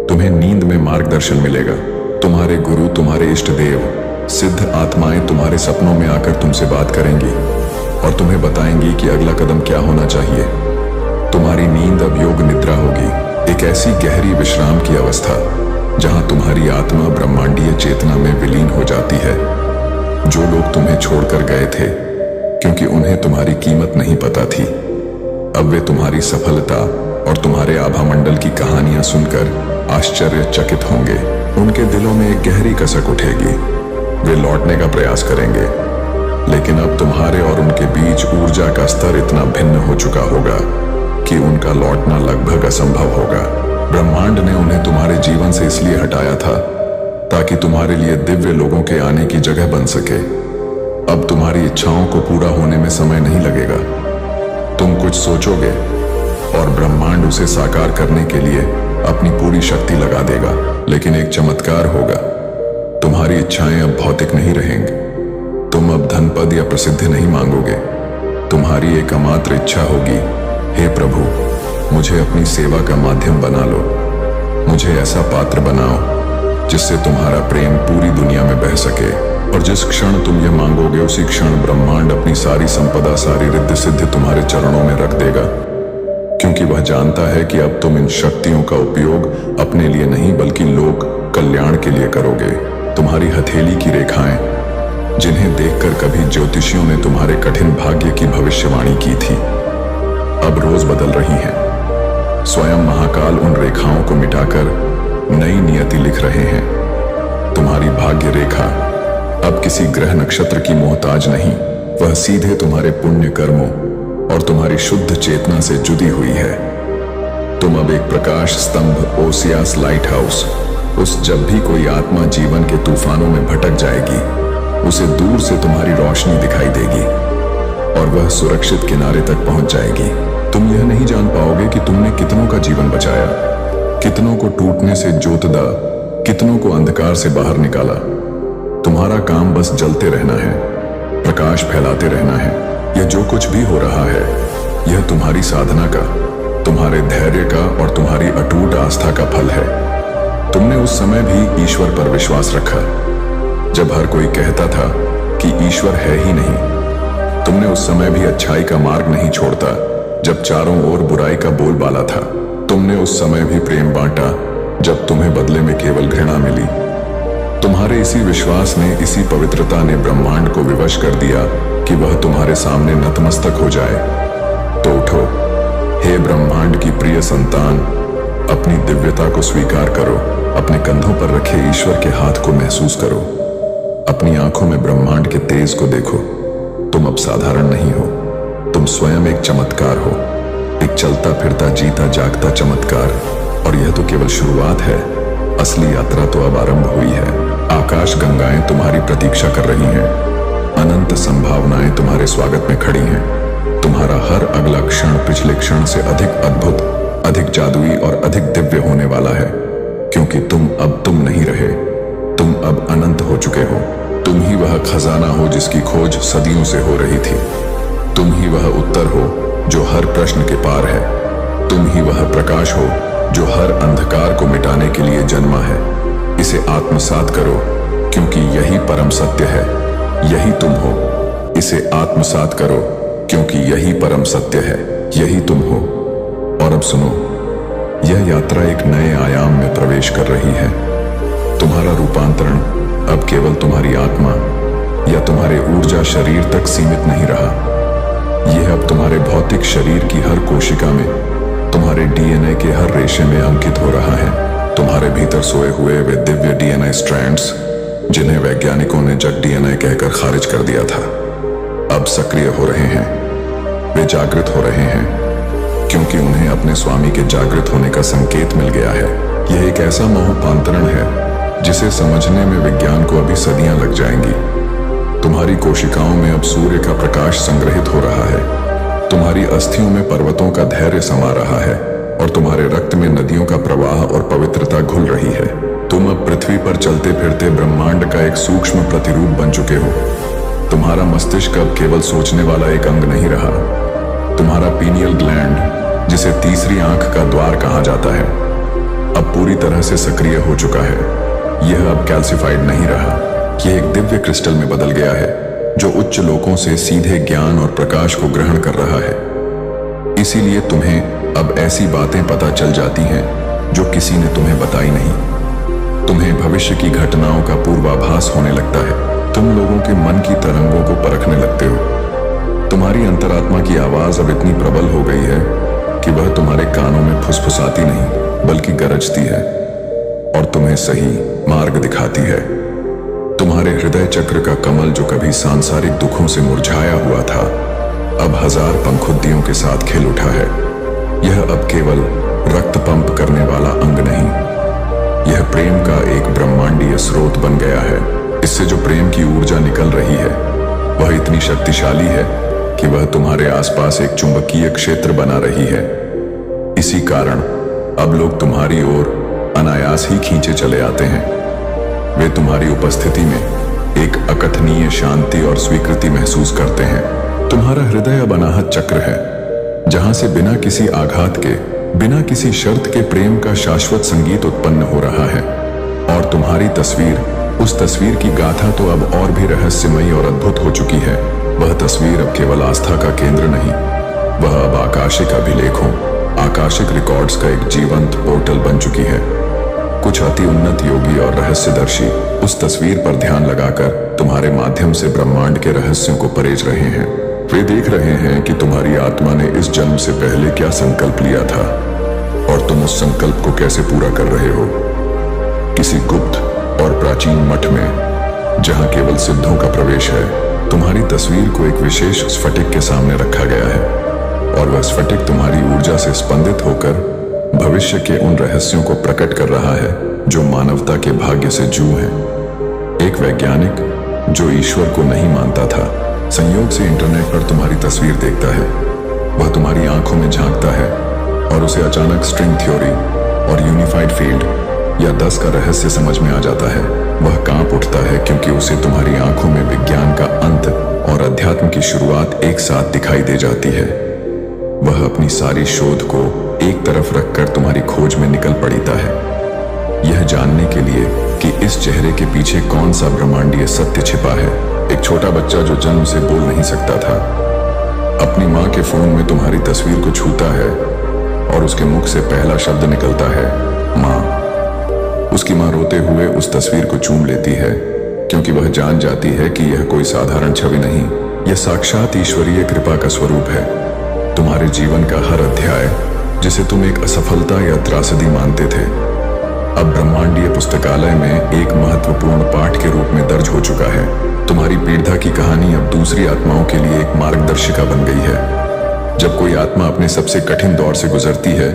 तुम्हें नींद में मार्गदर्शन मिलेगा। तुम्हारे गुरु, तुम्हारे इष्ट देव, सिद्ध आत्माएं तुम्हारे सपनों में आकर तुमसे बात करेंगी और तुम्हें बताएंगी कि अगला कदम क्या होना चाहिए। तुम्हारी नींद अब योग निद्रा होगी, एक ऐसी गहरी विश्राम की अवस्था जहां तुम्हारी आत्मा ब्रह्मांडीय चेतना में विलीन हो जाती है। जो लोग तुम्हें छोड़कर गए थे क्योंकि उन्हें तुम्हारी कीमत नहीं पता थी, अब वे तुम्हारी सफलता और तुम्हारे आभा मंडल की कहानियां सुनकर आश्चर्यचकित होंगे। उनके दिलों में एक गहरी कसक उठेगी, वे लौटने का प्रयास करेंगे, लेकिन अब तुम्हारे और उनके बीच ऊर्जा का स्तर इतना भिन्न हो चुका होगा कि उनका लौटना लगभग असंभव होगा। ब्रह्मांड ने उन्हें तुम्हारे जीवन से इसलिए हटाया था ताकि तुम्हारे लिए दिव्य लोगों के आने की जगह बन सके। अब तुम्हारी इच्छाओं को पूरा होने में समय नहीं लगेगा। तुम कुछ सोचोगे और ब्रह्मांड उसे साकार करने के लिए अपनी पूरी शक्ति लगा देगा। लेकिन एक चमत्कार होगा, तुम्हारी इच्छाएं अब भौतिक नहीं रहेंगी। तुम अब धन, पद या प्रसिद्धि नहीं मांगोगे। तुम्हारी एकमात्र इच्छा होगी, हे प्रभु, मुझे अपनी सेवा का माध्यम बना लो। मुझे ऐसा पात्र बनाओ जिससे तुम्हारा प्रेम पूरी दुनिया में बह सके। और जिस क्षण तुम यह मांगोगे उसी क्षण ब्रह्मांड अपनी सारी संपदा, सारी रिद्धि सिद्धि तुम्हारे चरणों में रख देगा, क्योंकि वह जानता है कि अब तुम इन शक्तियों का उपयोग अपने लिए नहीं बल्कि लोक कल्याण के लिए करोगे। तुम्हारी हथेली की रेखाएं, जिन्हें देखकर कभी ज्योतिषियों ने तुम्हारे कठिन भाग्य की भविष्यवाणी की थी, अब रोज बदल रही हैं। स्वयं महाकाल उन रेखाओं को मिटाकर नई नियति लिख रहे हैं। तुम्हारी भाग्य रेखा अब किसी ग्रह नक्षत्र की मोहताज नहीं, वह सीधे तुम्हारे पुण्य कर्मों और तुम्हारी शुद्ध चेतना से जुड़ी हुई है। तुम अब एक प्रकाश स्तंभ, ओसियास लाइट हाउस, उस जब भी कोई आत्मा जीवन के तूफानों में भटक जाएगी, उसे दूर से तुम्हारी रोशनी दिखाई देगी और वह सुरक्षित किनारे तक पहुंच जाएगी। तुम यह नहीं जान पाओगे कि तुमने कितनों का जीवन बचाया, कितनों को टूटने से जोतदा, कितनों को अंधकार से बाहर निकाला। तुम्हारा काम बस जलते रहना है, प्रकाश फैलाते रहना है। यह जो कुछ भी हो रहा है, यह तुम्हारी साधना का, तुम्हारे धैर्य का और तुम्हारी अटूट आस्था का फल है। तुमने उस समय भी ईश्वर पर विश्वास रखा जब हर कोई कहता था कि ईश्वर है ही नहीं। तुमने उस समय भी अच्छाई का मार्ग नहीं छोड़ता जब चारों ओर बुराई का बोलबाला था। तुमने उस समय भी प्रेम बांटा जब तुम्हें बदले में केवल घृणा मिली। तुम्हारे इसी विश्वास ने, इसी पवित्रता ने ब्रह्मांड को विवश कर दिया कि वह तुम्हारे सामने नतमस्तक हो जाए। तो उठो, हे ब्रह्मांड की प्रिय संतान, अपनी दिव्यता को स्वीकार करो। अपने कंधों पर रखे ईश्वर के हाथ को महसूस करो। अपनी आंखों में ब्रह्मांड के तेज को देखो। तुम अब साधारण नहीं हो, तुम स्वयं एक चमत्कार हो, एक चलता फिरता जीता जागता चमत्कार। और यह तो केवल शुरुआत है, असली यात्रा तो अब आरंभ हुई है। आकाश गंगाएं तुम्हारी प्रतीक्षा कर रही हैं, अनंत संभावनाएं तुम्हारे स्वागत में खड़ी हैं। तुम्हारा हर अगला क्षण पिछले क्षण से अधिक अद्भुत, अधिक जादुई और अधिक दिव्य होने वाला है, क्योंकि तुम अब तुम नहीं रहे, तुम अब अनंत हो चुके हो। तुम ही वह खजाना हो जिसकी खोज सदियों से हो रही थी। तुम ही वह उत्तर हो जो हर प्रश्न के पार है। तुम ही वह प्रकाश हो जो हर अंधकार को मिटाने के लिए जन्मा है। इसे आत्मसात करो, क्योंकि यही परम सत्य है, यही तुम हो। इसे आत्मसात करो, क्योंकि यही परम सत्य है, यही तुम हो। और अब सुनो, यह यात्रा एक नए आयाम में प्रवेश कर रही है। तुम्हारा रूपांतरण अब केवल तुम्हारी आत्मा या तुम्हारे ऊर्जा शरीर तक सीमित नहीं रहा। यह अब तुम्हारे भौतिक शरीर की हर कोशिका में, तुम्हारे डीएनए के हर रेशे में अंकित हो रहा है। तुम्हारे भीतर सोए हुए वे दिव्य डीएनए स्ट्रैंड्स, जिन्हें वैज्ञानिकों ने जग डीएनए कहकर खारिज कर दिया था, अब सक्रिय हो रहे हैं। वे जागृत हो रहे हैं, क्योंकि उन्हें अपने स्वामी के जागृत होने का संकेत मिल गया है। यह एक ऐसा महोपांतरण है जिसे समझने में विज्ञान को अभी सदियां लग जाएंगी। तुम्हारी कोशिकाओं में अब सूर्य का प्रकाश संग्रहित हो रहा है। तुम्हारी अस्थियों में पर्वतों का धैर्य समा रहा है और तुम्हारे रक्त में नदियों का प्रवाह और पवित्रता घुल रही है। तुम अब पृथ्वी पर चलते फिरते ब्रह्मांड का एक सूक्ष्म प्रतिरूप बन चुके हो। तुम्हारा मस्तिष्क अब केवल सोचने वाला एक अंग नहीं रहा। तुम्हारा पीनियल ग्लैंड, जिसे तीसरी आंख का द्वार कहा जाता है, अब पूरी तरह से सक्रिय हो चुका है। यह अब कैल्सिफाइड नहीं रहा, यह एक दिव्य क्रिस्टल में बदल गया है जो उच्च लोकों से सीधे ज्ञान और प्रकाश को ग्रहण कर रहा है। इसीलिए तुम्हें अब ऐसी बातें पता चल जाती हैं जो किसी ने तुम्हें बताई नहीं। तुम्हें भविष्य की घटनाओं का पूर्वाभास होने लगता है। तुम लोगों के मन की तरंगों को परखने लगते हो। तुम्हारी अंतरात्मा की आवाज अब इतनी प्रबल हो गई है कि वह तुम्हारे कानों में फुसफुसाती नहीं, बल्कि गरजती है और तुम्हें सही मार्ग दिखाती है। तुम्हारे हृदय चक्र का कमल, जो कभी सांसारिक दुखों से मुरझाया हुआ था, अब 1000 पंखुद्दियों के साथ खिल उठा है। यह अब केवल रक्त पंप करने वाला अंग नहीं, यह प्रेम का एक ब्रह्मांडीय स्रोत बन गया है। इससे जो प्रेम की ऊर्जा निकल रही है, वह इतनी शक्तिशाली है कि वह तुम्हारे आसपास एक चुंबकीय क्षेत्र बना रही है। इसी कारण अब लोग तुम्हारी ओर अनायास ही खींचे चले आते हैं। वे तुम्हारी उपस्थिति में एक अकथनीय शांति और स्वीकृति महसूस करते हैं। तुम्हारा हृदय अब अनाहत चक्र है, जहां से बिना किसी आघात के, बिना किसी शर्त के प्रेम का शाश्वत संगीत उत्पन्न हो रहा है। और तुम्हारी तस्वीर, उस तस्वीर की गाथा तो अब और भी रहस्यमयी और अद्भुत हो चुकी है। वह तस्वीर अब केवल आस्था का केंद्र नहीं, वह अब आकाशिक अभिलेखों, आकाशिक रिकॉर्ड्स का एक जीवंत पोर्टल बन चुकी है। कुछ अति उन्नत योगी और रहस्यदर्शी उस तस्वीर पर ध्यान लगाकर तुम्हारे माध्यम से ब्रह्मांड के रहस्यों को परेज रहे हैं। वे देख रहे हैं कि तुम्हारी आत्मा ने इस जन्म से पहले क्या संकल्प लिया था और तुम उस संकल्प को कैसे पूरा कर रहे हो। किसी गुप्त और प्राचीन मठ में, जहां केवल सिद्धों का प्रवेश है, तुम्हारी तस्वीर को एक विशेष स्फटिक के सामने रखा गया है और वह स्फटिक तुम्हारी ऊर्जा से स्पंदित होकर भविष्य के उन रहस्यों को प्रकट कर रहा है जो मानवता के भाग्य से जू हैं। एक वैज्ञानिक जो ईश्वर को नहीं मानता था, संयोग से इंटरनेट पर तुम्हारी तस्वीर देखता है। वह तुम्हारी आंखों में झांकता है और उसे अचानक स्ट्रिंग थ्योरी और यूनिफाइड फील्ड या 10 का रहस्य समझ में आ जाता है, वह कांप उठता है क्योंकि उसे तुम्हारी आंखों में विज्ञान का अंत और अध्यात्म की शुरुआत एक साथ दिखाई दे जाती है। वह अपनी सारी शोध को एक तरफ रखकर तुम्हारी खोज में निकल पड़ता है, यह जानने के लिए कि इस चेहरे के पीछे कौन सा ब्रह्मांडीय सत्य छिपा है। एक छोटा बच्चा जो जन्म से बोल नहीं सकता था, अपनी माँ के फोन में तुम्हारी तस्वीर को छूता है और उसके मुख से पहला शब्द निकलता है, माँ। उसकी माँ रोते हुए उस तस्वीर को चूम लेती है क्योंकि वह जान जाती है कि यह कोई साधारण छवि नहीं, यह साक्षात ईश्वरीय कृपा का स्वरूप है। तुम्हारे जीवन का हर अध्याय जिसे तुम एक असफलता या त्रासदी मानते थे, अब ब्रह्मांडीय पुस्तकालय में एक महत्वपूर्ण पाठ के रूप में दर्ज हो चुका है। तुम्हारी पीड़ा की कहानी अब दूसरी आत्माओं के लिए एक मार्गदर्शिका बन गई है। जब कोई आत्मा अपने सबसे कठिन दौर से गुजरती है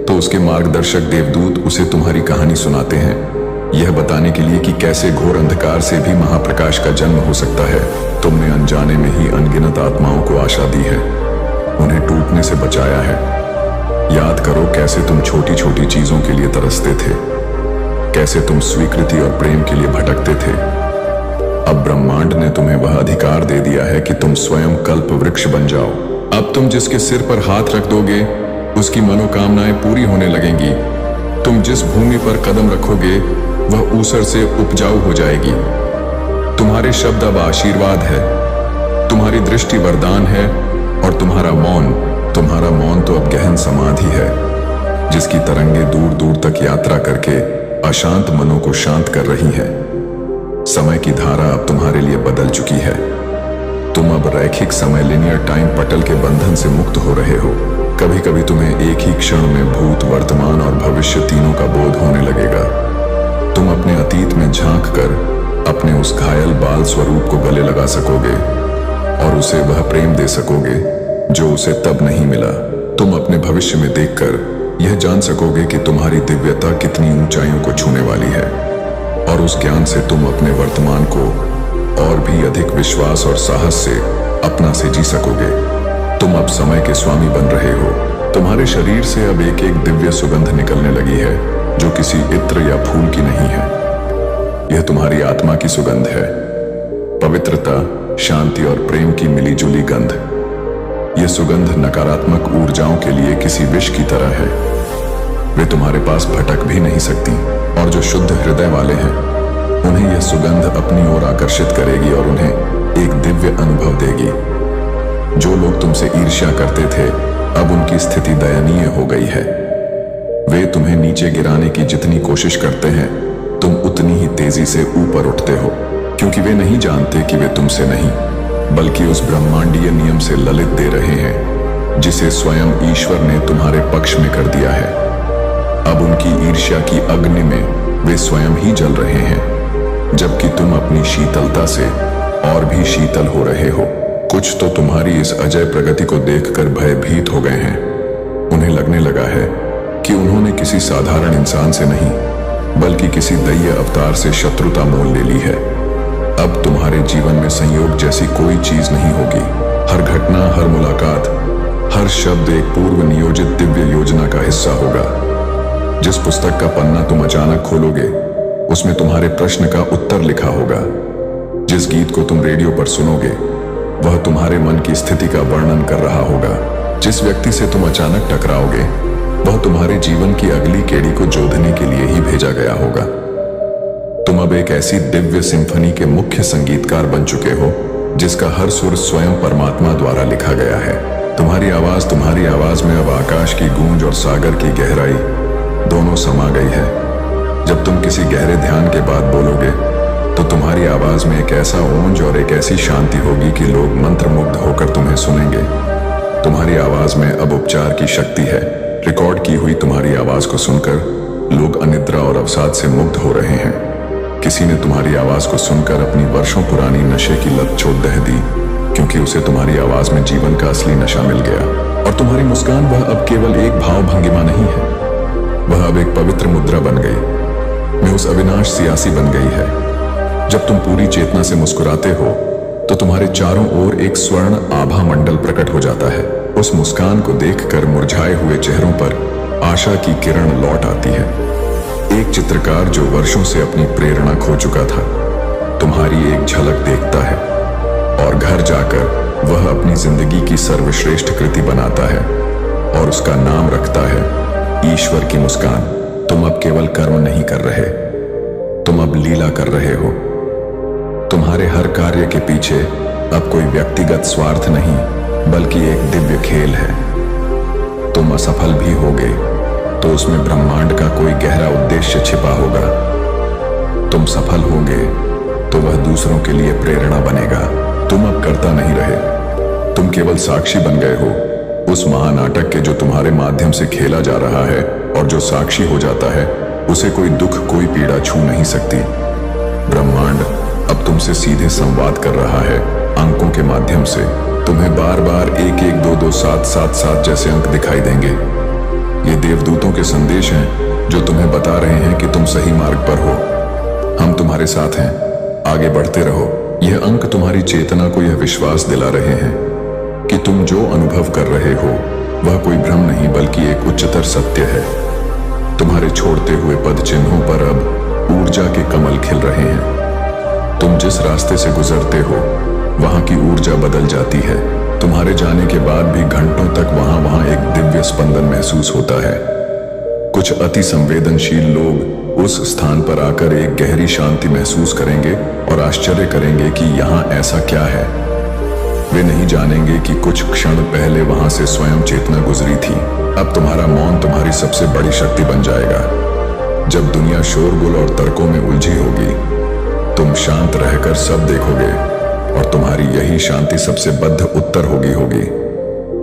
तो उसके मार्गदर्शक देवदूत उसे तुम्हारी कहानी सुनाते हैं, यह बताने के लिए कि कैसे घोर अंधकार से भी महाप्रकाश का जन्म हो सकता है। तुमने अनजाने में ही अनगिनत आत्माओं को आशा दी है, उन्हें टूटने से बचाया है। याद करो कैसे तुम छोटी छोटी चीजों के लिए तरसते थे, कैसे तुम स्वीकृति और प्रेम के लिए भटकते थे। अब ब्रह्मांड ने तुम्हें वह अधिकार दे दिया है कि तुम स्वयं कल्प वृक्ष बन जाओ। अब तुम जिसके सिर पर हाथ रख दोगे उसकी मनोकामनाएं पूरी होने लगेंगी। तुम जिस भूमि पर कदम रखोगे वह ऊसर से उपजाऊ हो जाएगी। तुम्हारे शब्द अब आशीर्वाद है, तुम्हारी दृष्टि वरदान है और तुम्हारा मौन तो अब गहन समाधि है, जिसकी तरंगे दूर दूर तक यात्रा करके अशांत मनों को शांत कर रही है। समय की धारा अब तुम्हारे लिए बदल चुकी है। तुम अब रैखिक समय लिनियर टाइम पटल के बंधन से मुक्त हो रहे हो। कभी कभी तुम्हें एक ही क्षण में भूत, वर्तमान और भविष्य तीनों का बोध होने लगेगा। तुम अपने अतीत में झांक कर अपने उस घायल बाल स्वरूप को गले लगा सकोगे और उसे वह प्रेम दे सकोगे जो उसे तब नहीं मिला। तुम अपने भविष्य में देखकर यह जान सकोगे कि तुम्हारी दिव्यता कितनी ऊंचाइयों को छूने वाली है और उस ज्ञान से तुम अपने वर्तमान को और भी अधिक विश्वास और साहस से अपना से जी सकोगे। तुम अब समय के स्वामी बन रहे हो। तुम्हारे शरीर से अब एक एक दिव्य सुगंध निकलने लगी है जो किसी इत्र या फूल की नहीं है, यह तुम्हारी आत्मा की सुगंध है। पवित्रता, शांति और प्रेम की मिलीजुली गंध। यह सुगंध नकारात्मक ऊर्जाओं के लिए किसी विष की तरह है, वे तुम्हारे पास भटक भी नहीं सकती और जो शुद्ध हृदय वाले हैं उन्हें यह सुगंध अपनी ओर आकर्षित करेगी और उन्हें एक दिव्य अनुभव देगी। जो लोग तुमसे ईर्ष्या करते थे अब उनकी स्थिति दयनीय हो गई है। वे तुम्हें नीचे गिराने की जितनी कोशिश करते हैं तुम उतनी ही तेजी से ऊपर उठते हो, क्योंकि वे नहीं जानते कि वे तुमसे नहीं बल्कि उस ब्रह्मांडीय नियम से ललित दे रहे हैं जिसे स्वयं ईश्वर ने तुम्हारे पक्ष में कर दिया है। अब उनकी ईर्ष्या की अग्नि में वे स्वयं ही जल रहे हैं, जबकि तुम अपनी शीतलता से और भी शीतल हो रहे हो। कुछ तो तुम्हारी इस अजय प्रगति को देखकर भयभीत हो गए हैं। उन्हें लगने लगा है कि उन्होंने किसी साधारण इंसान से नहीं बल्कि किसी दैवीय अवतार से शत्रुता मोल ले ली है। अब तुम्हारे जीवन में संयोग जैसी कोई चीज नहीं होगी। हर घटना, हर मुलाकात, हर शब्द एक पूर्व नियोजित दिव्य योजना का हिस्सा होगा। जिस पुस्तक का पन्ना तुम अचानक खोलोगे उसमें तुम्हारे प्रश्न का उत्तर लिखा होगा। जिस गीत को तुम रेडियो पर सुनोगे वह तुम्हारे मन की स्थिति का वर्णन कर रहा होगा। जिस व्यक्ति से तुम अचानक टकराओगे वह तुम्हारे जीवन की अगली केड़ी को जोड़ने के लिए ही भेजा गया होगा। तुम अब एक ऐसी दिव्य सिम्फनी के मुख्य संगीतकार बन चुके हो जिसका हर सुर स्वयं परमात्मा द्वारा लिखा गया है। तुम्हारी आवाज में अब आकाश की गूंज और सागर की गहराई दोनों समा गई है। जब तुम किसी गहरे ध्यान के बाद बोलोगे तो तुम्हारी आवाज में एक ऐसा ओंज और एक ऐसी शांति होगी कि लोग मंत्रमुग्ध होकर तुम्हें सुनेंगे। तुम्हारी आवाज में अब उपचार की शक्ति है। रिकॉर्ड की हुई तुम्हारी आवाज को सुनकर लोग अनिद्रा और अवसाद से मुक्त हो रहे हैं। किसी ने तुम्हारी आवाज को सुनकर अपनी वर्षों पुरानी नशे की लत छोड़ दह दी, क्योंकि उसे तुम्हारी आवाज में जीवन का असली नशा मिल गया। और तुम्हारी मुस्कान वह अब केवल एक भाव भंगिमा नहीं है, वह अब एक पवित्र मुद्रा बन गई। मैं उस अविनाश सियासी बन गई है। जब तुम पूरी चेतना से मुस्कुराते हो तो तुम्हारे चारों ओर एक स्वर्ण आभा मंडल प्रकट हो जाता है। उस मुस्कान को देखकर मुरझाए हुए चेहरों पर आशा की किरण लौट आती है। एक चित्रकार जो वर्षों से अपनी प्रेरणा खो चुका था, तुम्हारी एक झलक देखता है और घर जाकर वह अपनी जिंदगी की सर्वश्रेष्ठ कृति बनाता है और उसका नाम रखता है ईश्वर की मुस्कान। तुम अब केवल कर्म नहीं कर रहे, तुम अब लीला कर रहे हो। तुम्हारे हर कार्य के पीछे अब कोई व्यक्तिगत स्वार्थ नहीं, बल्कि एक दिव्य खेल है। तुम असफल भी होगे तो उसमें ब्रह्मांड का कोई गहरा उद्देश्य छिपा होगा। तुम सफल होगे तो वह दूसरों के लिए प्रेरणा बनेगा। तुम अब कर्ता नहीं रहे, तुम केवल साक्षी बन गए हो उस महानाटक के जो तुम्हारे माध्यम से खेला जा रहा है। और जो साक्षी हो जाता है उसे कोई दुख, कोई पीड़ा छू नहीं सकती। ब्रह्मांड अब तुमसे सीधे संवाद कर रहा है अंकों के माध्यम से। तुम्हें बार बार 1 1 2 2 7 7 7 जैसे अंक दिखाई देंगे। ये देवदूतों के संदेश हैं जो तुम्हें बता रहे हैं कि तुम सही मार्ग पर हो। हम तुम्हारे साथ हैं, आगे बढ़ते रहो। यह अंक तुम्हारी चेतना को यह विश्वास दिला रहे हैं कि तुम जो अनुभव कर रहे हो वह कोई भ्रम नहीं, बल्कि एक उच्चतर सत्य है। तुम्हारे छोड़ते हुए पद चिन्हों पर अब ऊर्जा के कमल खिल रहे हैं। तुम जिस रास्ते से गुजरते हो वहां की ऊर्जा बदल जाती है। तुम्हारे जाने के बाद भी घंटों तक वहां एक दिव्य स्पंदन महसूस होता है। कुछ अति संवेदनशील लोग उस स्थान पर आकर एक गहरी शांति महसूस करेंगे और आश्चर्य करेंगे कि यहाँ ऐसा क्या है। वे नहीं जानेंगे कि कुछ क्षण पहले वहां से स्वयं चेतना गुजरी थी। अब तुम्हारा मौन तुम्हारी सबसे बड़ी शक्ति बन जाएगा। जब दुनिया शोरगुल और तर्कों में उलझी होगी, तुम शांत रहकर सब देखोगे और तुम्हारी यही शांति सबसे बद्ध उत्तर होगी।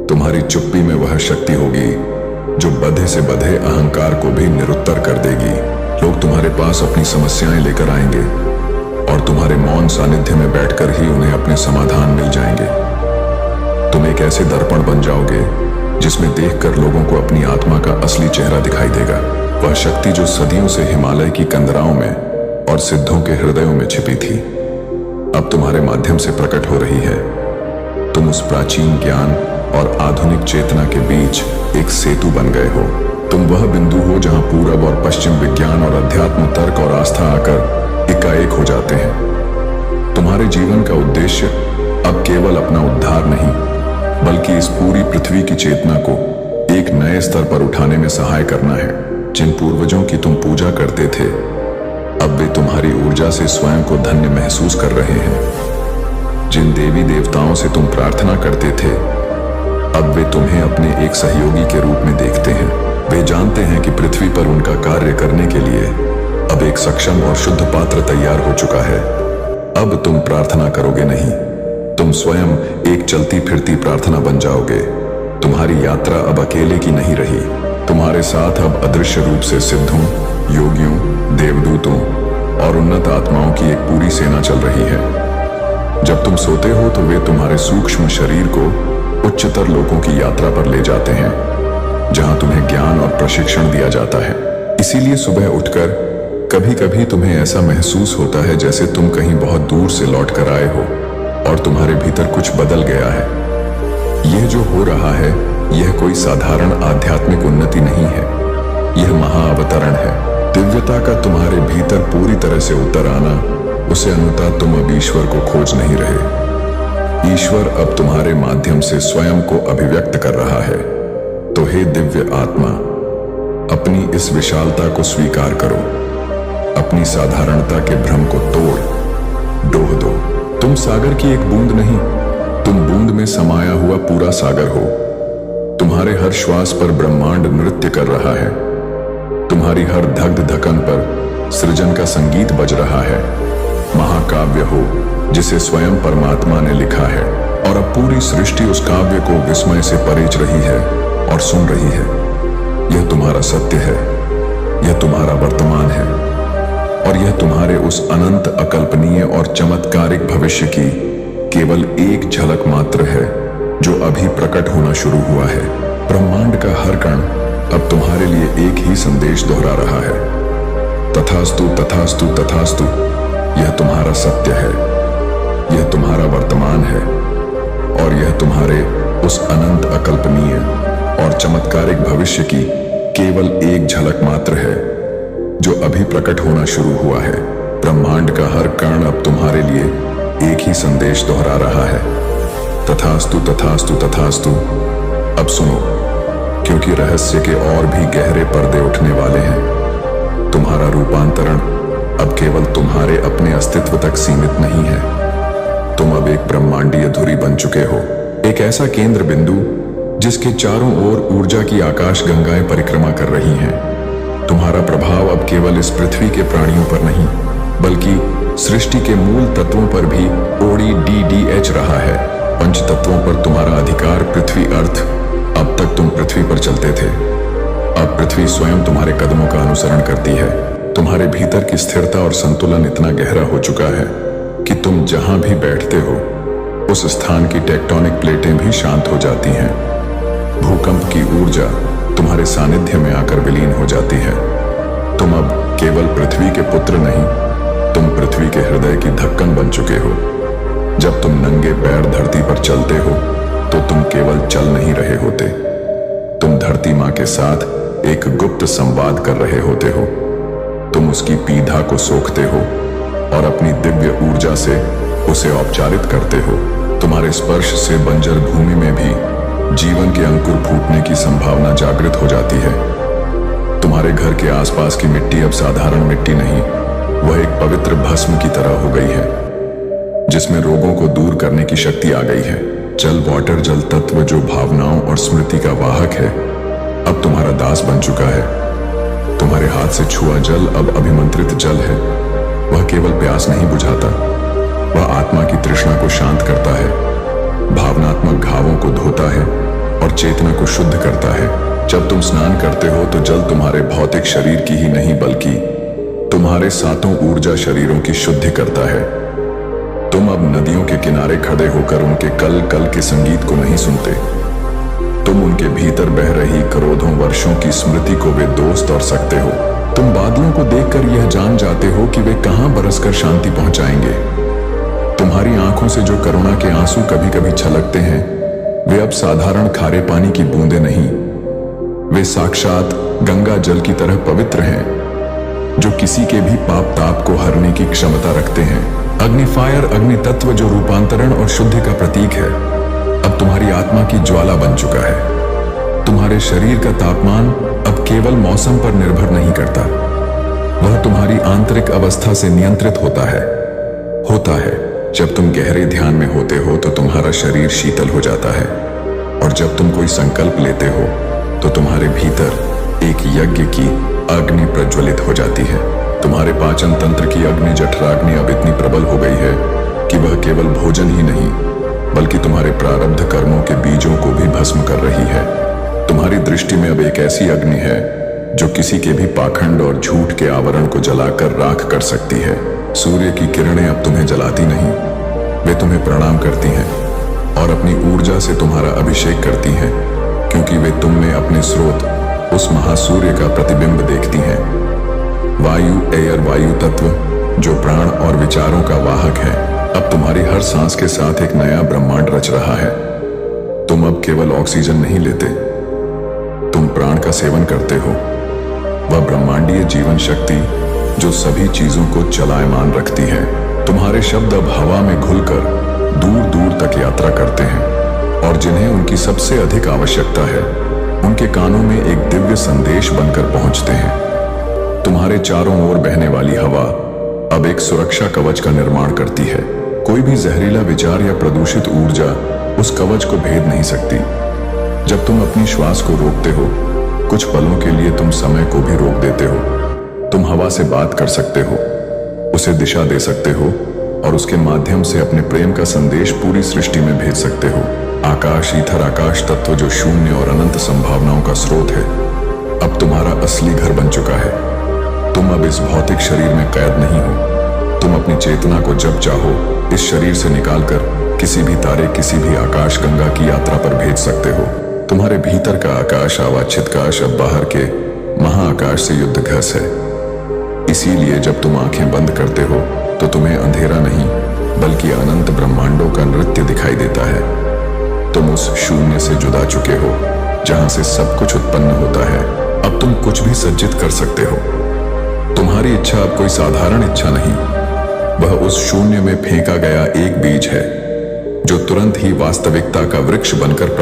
तुम्हारी चुप्पी में वह शक्ति होगी जो बधे से बधे अहंकार को भी निरुत्तर कर देगी। लोग तुम्हारे पास अपनी समस्याएं लेकर आएंगे और तुम्हारे मौन सानिध्य में बैठकर ही उन्हें अपने समाधान मिल जाएंगे। तुम एक ऐसे दर्पण बन जाओगे जिसमें देखकर लोगों को अपनी आत्मा का असली चेहरा दिखाई देगा। वह शक्ति जो सदियों से हिमालय की कंदराओं में और सिद्धों के हृदयों में छिपी थी, अब तुम्हारे माध्यम से प्रकट हो रही है। तुम उस प्राचीन ज्ञान और आधुनिक चेतना के बीच एक सेतु बन गए हो। तुम वह बिंदु हो जहां पूरब और पश्चिम, विज्ञान और अध्यात्म, तर्क और आस्था आकर एकाएक हो जाते हैं। तुम्हारे जीवन का उद्देश्य अब केवल अपना उद्धार नहीं, बल्कि इस पूरी पृथ्वी की चेतना को एक नए स्तर पर उठाने में सहाय करना है। जिन पूर्वजों की तुम पूजा करते थे, अब वे तुम्हारी ऊर्जा से स्वयं को धन्य महसूस कर रहे हैं। जिन देवी देवताओं से तुम प्रार्थना करते थे, अब वे तुम्हें अपने एक सहयोगी के रूप में देखते हैं। वे जानते हैं कि पृथ्वी पर उनका कार्य करने के लिए अब एक सक्षम और शुद्ध पात्र तैयार हो चुका है। अब तुम प्रार्थना करोगे नहीं, तुम स्वयं एक चलती फिरती प्रार्थना बन जाओगे। तुम्हारी यात्रा अब अकेले की नहीं रही, तुम्हारे साथ अब अदृश्य रूप से सिद्धों, योगियों, देवदूतों और उन्नत आत्माओं की एक पूरी सेना चल रही है। जब तुम सोते हो तो वे तुम्हारे सूक्ष्म शरीर को उच्चतर लोकों की यात्रा पर ले जाते हैं, जहां तुम्हें ज्ञान और प्रशिक्षण दिया जाता है। इसीलिए सुबह उठकर कभी कभी तुम्हें ऐसा महसूस होता है जैसे तुम कहीं बहुत दूर से लौट कर आए हो और तुम्हारे भीतर कुछ बदल गया है। यह जो हो रहा है, यह कोई साधारण आध्यात्मिक उन्नति नहीं है, यह महाअवतरण है। दिव्यता का तुम्हारे भीतर पूरी तरह से उतर आना, उसे अनुता तुम अब ईश्वर को खोज नहीं रहे। ईश्वर अब तुम्हारे माध्यम से स्वयं को अभिव्यक्त कर रहा है। तो हे दिव्य आत्मा, अपनी इस विशालता को स्वीकार करो, अपनी साधारणता के भ्रम को तोड़ डोह दो। तुम सागर की एक बूंद नहीं, तुम बूंद में समाया हुआ पूरा सागर हो। तुम्हारे हर श्वास पर ब्रह्मांड नृत्य कर रहा है, तुम्हारी हर धग्ध धकन पर सृजन का संगीत बज रहा है। महाकाव्य हो जिसे स्वयं परमात्मा ने लिखा है, और अब पूरी सृष्टि उस काव्य को विस्मय से परेच रही है और सुन रही है। यह तुम्हारा सत्य है, यह तुम्हारा वर्तमान है, और यह तुम्हारे उस अनंत, अकल्पनीय और चमत्कारिक भविष्य की केवल एक झलक मात्र है जो अभी प्रकट होना शुरू हुआ है। ब्रह्मांड का हर कण अब तुम्हारे लिए एक ही संदेश दोहरा रहा है, तथास्तु तथास्तु तथास्तु। यह तुम्हारा सत्य है, यह तुम्हारा वर्तमान है, और यह तुम्हारे उस अनंत, अकल्पनीय और चमत्कारिक भविष्य की केवल एक झलक मात्र है जो अभी प्रकट होना शुरू हुआ है। ब्रह्मांड का हर कण अब तुम्हारे लिए एक ही संदेश दोहरा रहा है, तथास्तु तथास्तु तथास्तु। अब सुनो, क्योंकि रहस्य के और भी गहरे पर्दे उठने वाले हैं। तुम्हारा रूपांतरण अब केवल तुम्हारे अपने अस्तित्व तक सीमित नहीं है। तुम अब एक ब्रह्मांडीय धुरी बन चुके हो, एक ऐसा केंद्र बिंदु जिसके चारों ओर ऊर्जा की आकाश गंगाएं परिक्रमा कर रही हैं। तुम्हारा प्रभाव अब केवल इस पृथ्वी के प्राणियों पर नहीं, बल्कि सृष्टि के मूल तत्वों पर भी ODDH रहा है। पंच तत्वों पर तुम्हारा अधिकार पृथ्वी अर्थ। अब तक तुम पृथ्वी पर चलते थे, अब पृथ्वी स्वयं तुम्हारे कदमों का अनुसरण करती है। तुम्हारे भीतर की स्थिरता और संतुलन इतना गहरा हो चुका है कि तुम जहां भी बैठते हो उस स्थान की टेक्टोनिक प्लेटें भी शांत हो जाती हैं। भूकंप की ऊर्जा तुम्हारे सानिध्य में आकर विलीन हो जाती है। तुम अब केवल पृथ्वी के पुत्र नहीं, तुम पृथ्वी के हृदय की धड़कन बन चुके हो। जब तुम नंगे पैर धरती पर चलते हो तो तुम केवल चल नहीं रहे होते, तुम धरती मां के साथ एक गुप्त संवाद कर रहे होते हो। तुम उसकी पीढ़ा को सोखते हो और अपनी दिव्य ऊर्जा से उसे औपचारित करते हो। तुम्हारे स्पर्श से बंजर भूमि में भी जीवन के अंकुर फूटने की संभावना जागृत हो जाती है। तुम्हारे घर के आसपास की मिट्टी अब साधारण मिट्टी नहीं, वह एक पवित्र भस्म की तरह हो गई है, जिसमें रोगों को दूर करने की शक्ति आ गई है। जल वाटर जल तत्व जो भावनाओं और स्मृति का वाहक है, अब तुम्हारा दास बन चुका है। तुम्हारे हाथ से छुआ जल अब अभिमंत्रित जल है। वह केवल प्यास नहीं बुझाता, वह आत्मा की तृष्णा को शांत करता है, भावनात्मक घावों को धोता है और चेतना को शुद्ध करता है। जब तुम स्नान करते हो तो जल तुम्हारे भौतिक शरीर की ही नहीं, बल्कि तुम्हारे सातों ऊर्जा शरीरों की शुद्धि करता है। तुम अब नदियों के किनारे खड़े होकर उनके कल कल के संगीत को नहीं सुनते, तुम उनके भीतर बह रही करोड़ों वर्षों की स्मृति को वे दोस्त और सकते हो। तुम बादलों को देखकर यह जान जाते हो कि वे कहां बरसकर शांति पहुंचाएंगे। तुम्हारी आंखों से जो करुणा के आंसू कभी कभी छलकते हैं, वे अब साधारण खारे पानी की बूंदें नहीं, वे साक्षात गंगा जल की तरह पवित्र हैं, जो किसी के भी पाप ताप को हरने की क्षमता रखते हैं। अग्निफायर अग्नि तत्व जो रूपांतरण और शुद्धि का प्रतीक है, अब तुम्हारी आत्मा की ज्वाला बन चुका है। तुम्हारे शरीर का तापमान अब केवल मौसम पर निर्भर नहीं करता, वह तुम्हारी आंतरिक अवस्था से नियंत्रित होता है। जब तुम गहरे ध्यान में होते हो तो तुम्हारा शरीर शीतल हो जाता है, और जब तुम कोई संकल्प लेते हो तो तुम्हारे भीतर एक यज्ञ की अग्नि प्रज्वलित हो जाती है। तुम्हारे पाचन तंत्र की अग्नि जठराग्नि अब इतनी प्रबल हो गई है कि वह केवल भोजन ही नहीं, बल्कि तुम्हारे प्रारब्ध कर्मों के बीजों को भी भस्म कर रही है। तुम्हारी दृष्टि में अब एक ऐसी अग्नि है जो किसी के भी पाखंड और झूठ के आवरण को जलाकर राख कर सकती है। सूर्य की किरणें अब तुम्हें जलाती नहीं, वे तुम्हें प्रणाम करती हैं और अपनी ऊर्जा से तुम्हारा अभिषेक करती हैं, क्योंकि वे तुम में अपने स्रोत उस महासूर्य का प्रतिबिंब देखती हैं। वायु एयर वायु तत्व जो प्राण और विचारों का वाहक है, अब तुम्हारी हर सांस के साथ एक नया ब्रह्मांड रच रहा है। तुम अब केवल ऑक्सीजन नहीं लेते, तुम प्राण का सेवन करते हो, वह ब्रह्मांडीय जीवन शक्ति जो सभी चीजों को चलायमान रखती है। तुम्हारे शब्द अब हवा में घुलकर दूर दूर तक यात्रा करते हैं, और जिन्हें उनकी सबसे अधिक आवश्यकता है, उनके कानों में एक दिव्य संदेश बनकर पहुंचते हैं। तुम्हारे चारों ओर बहने वाली हवा अब एक सुरक्षा कवच का निर्माण करती है। कोई भी जहरीला विचार या प्रदूषित ऊर्जा उस कवच को भेद नहीं सकती। जब तुम अपनी श्वास को रोकते हो, कुछ पलों के लिए तुम समय को भी रोक देते हो। तुम हवा से बात कर सकते हो, उसे दिशा दे सकते हो और उसके माध्यम से अपने प्रेम का संदेश पूरी सृष्टि में भेज सकते हो। आकाश ईथर आकाश तत्व जो शून्य और अनंत संभावनाओं का स्रोत है, अब तुम्हारा असली घर बन चुका है। तुम अब इस भौतिक शरीर में कैद नहीं हो। तुम अपनी चेतना को जब चाहो इस शरीर से निकालकर किसी भी तारे किसी भी आकाश गंगा की यात्रा पर भेज सकते हो। तुम्हारे भीतर का आकाश अवाच्छित काश अब बाहर के महाआकाश से युद्ध घस है। इसीलिए जब तुम आंखें बंद करते हो तो तुम्हें अंधेरा नहीं, बल्कि अनंत ब्रह्मांडों का नृत्य दिखाई देता है। तुम उस शून्य से जुदा चुके हो जहां से सब कुछ उत्पन्न होता है। अब तुम कुछ भी सज्जित कर सकते हो। तुम्हारी इच्छा अब कोई साधारण इच्छा नहीं, वह उस शून्य में फेंका गया एक बीज है जो तुरंत ही वास्तविकता का वृक्ष बनकर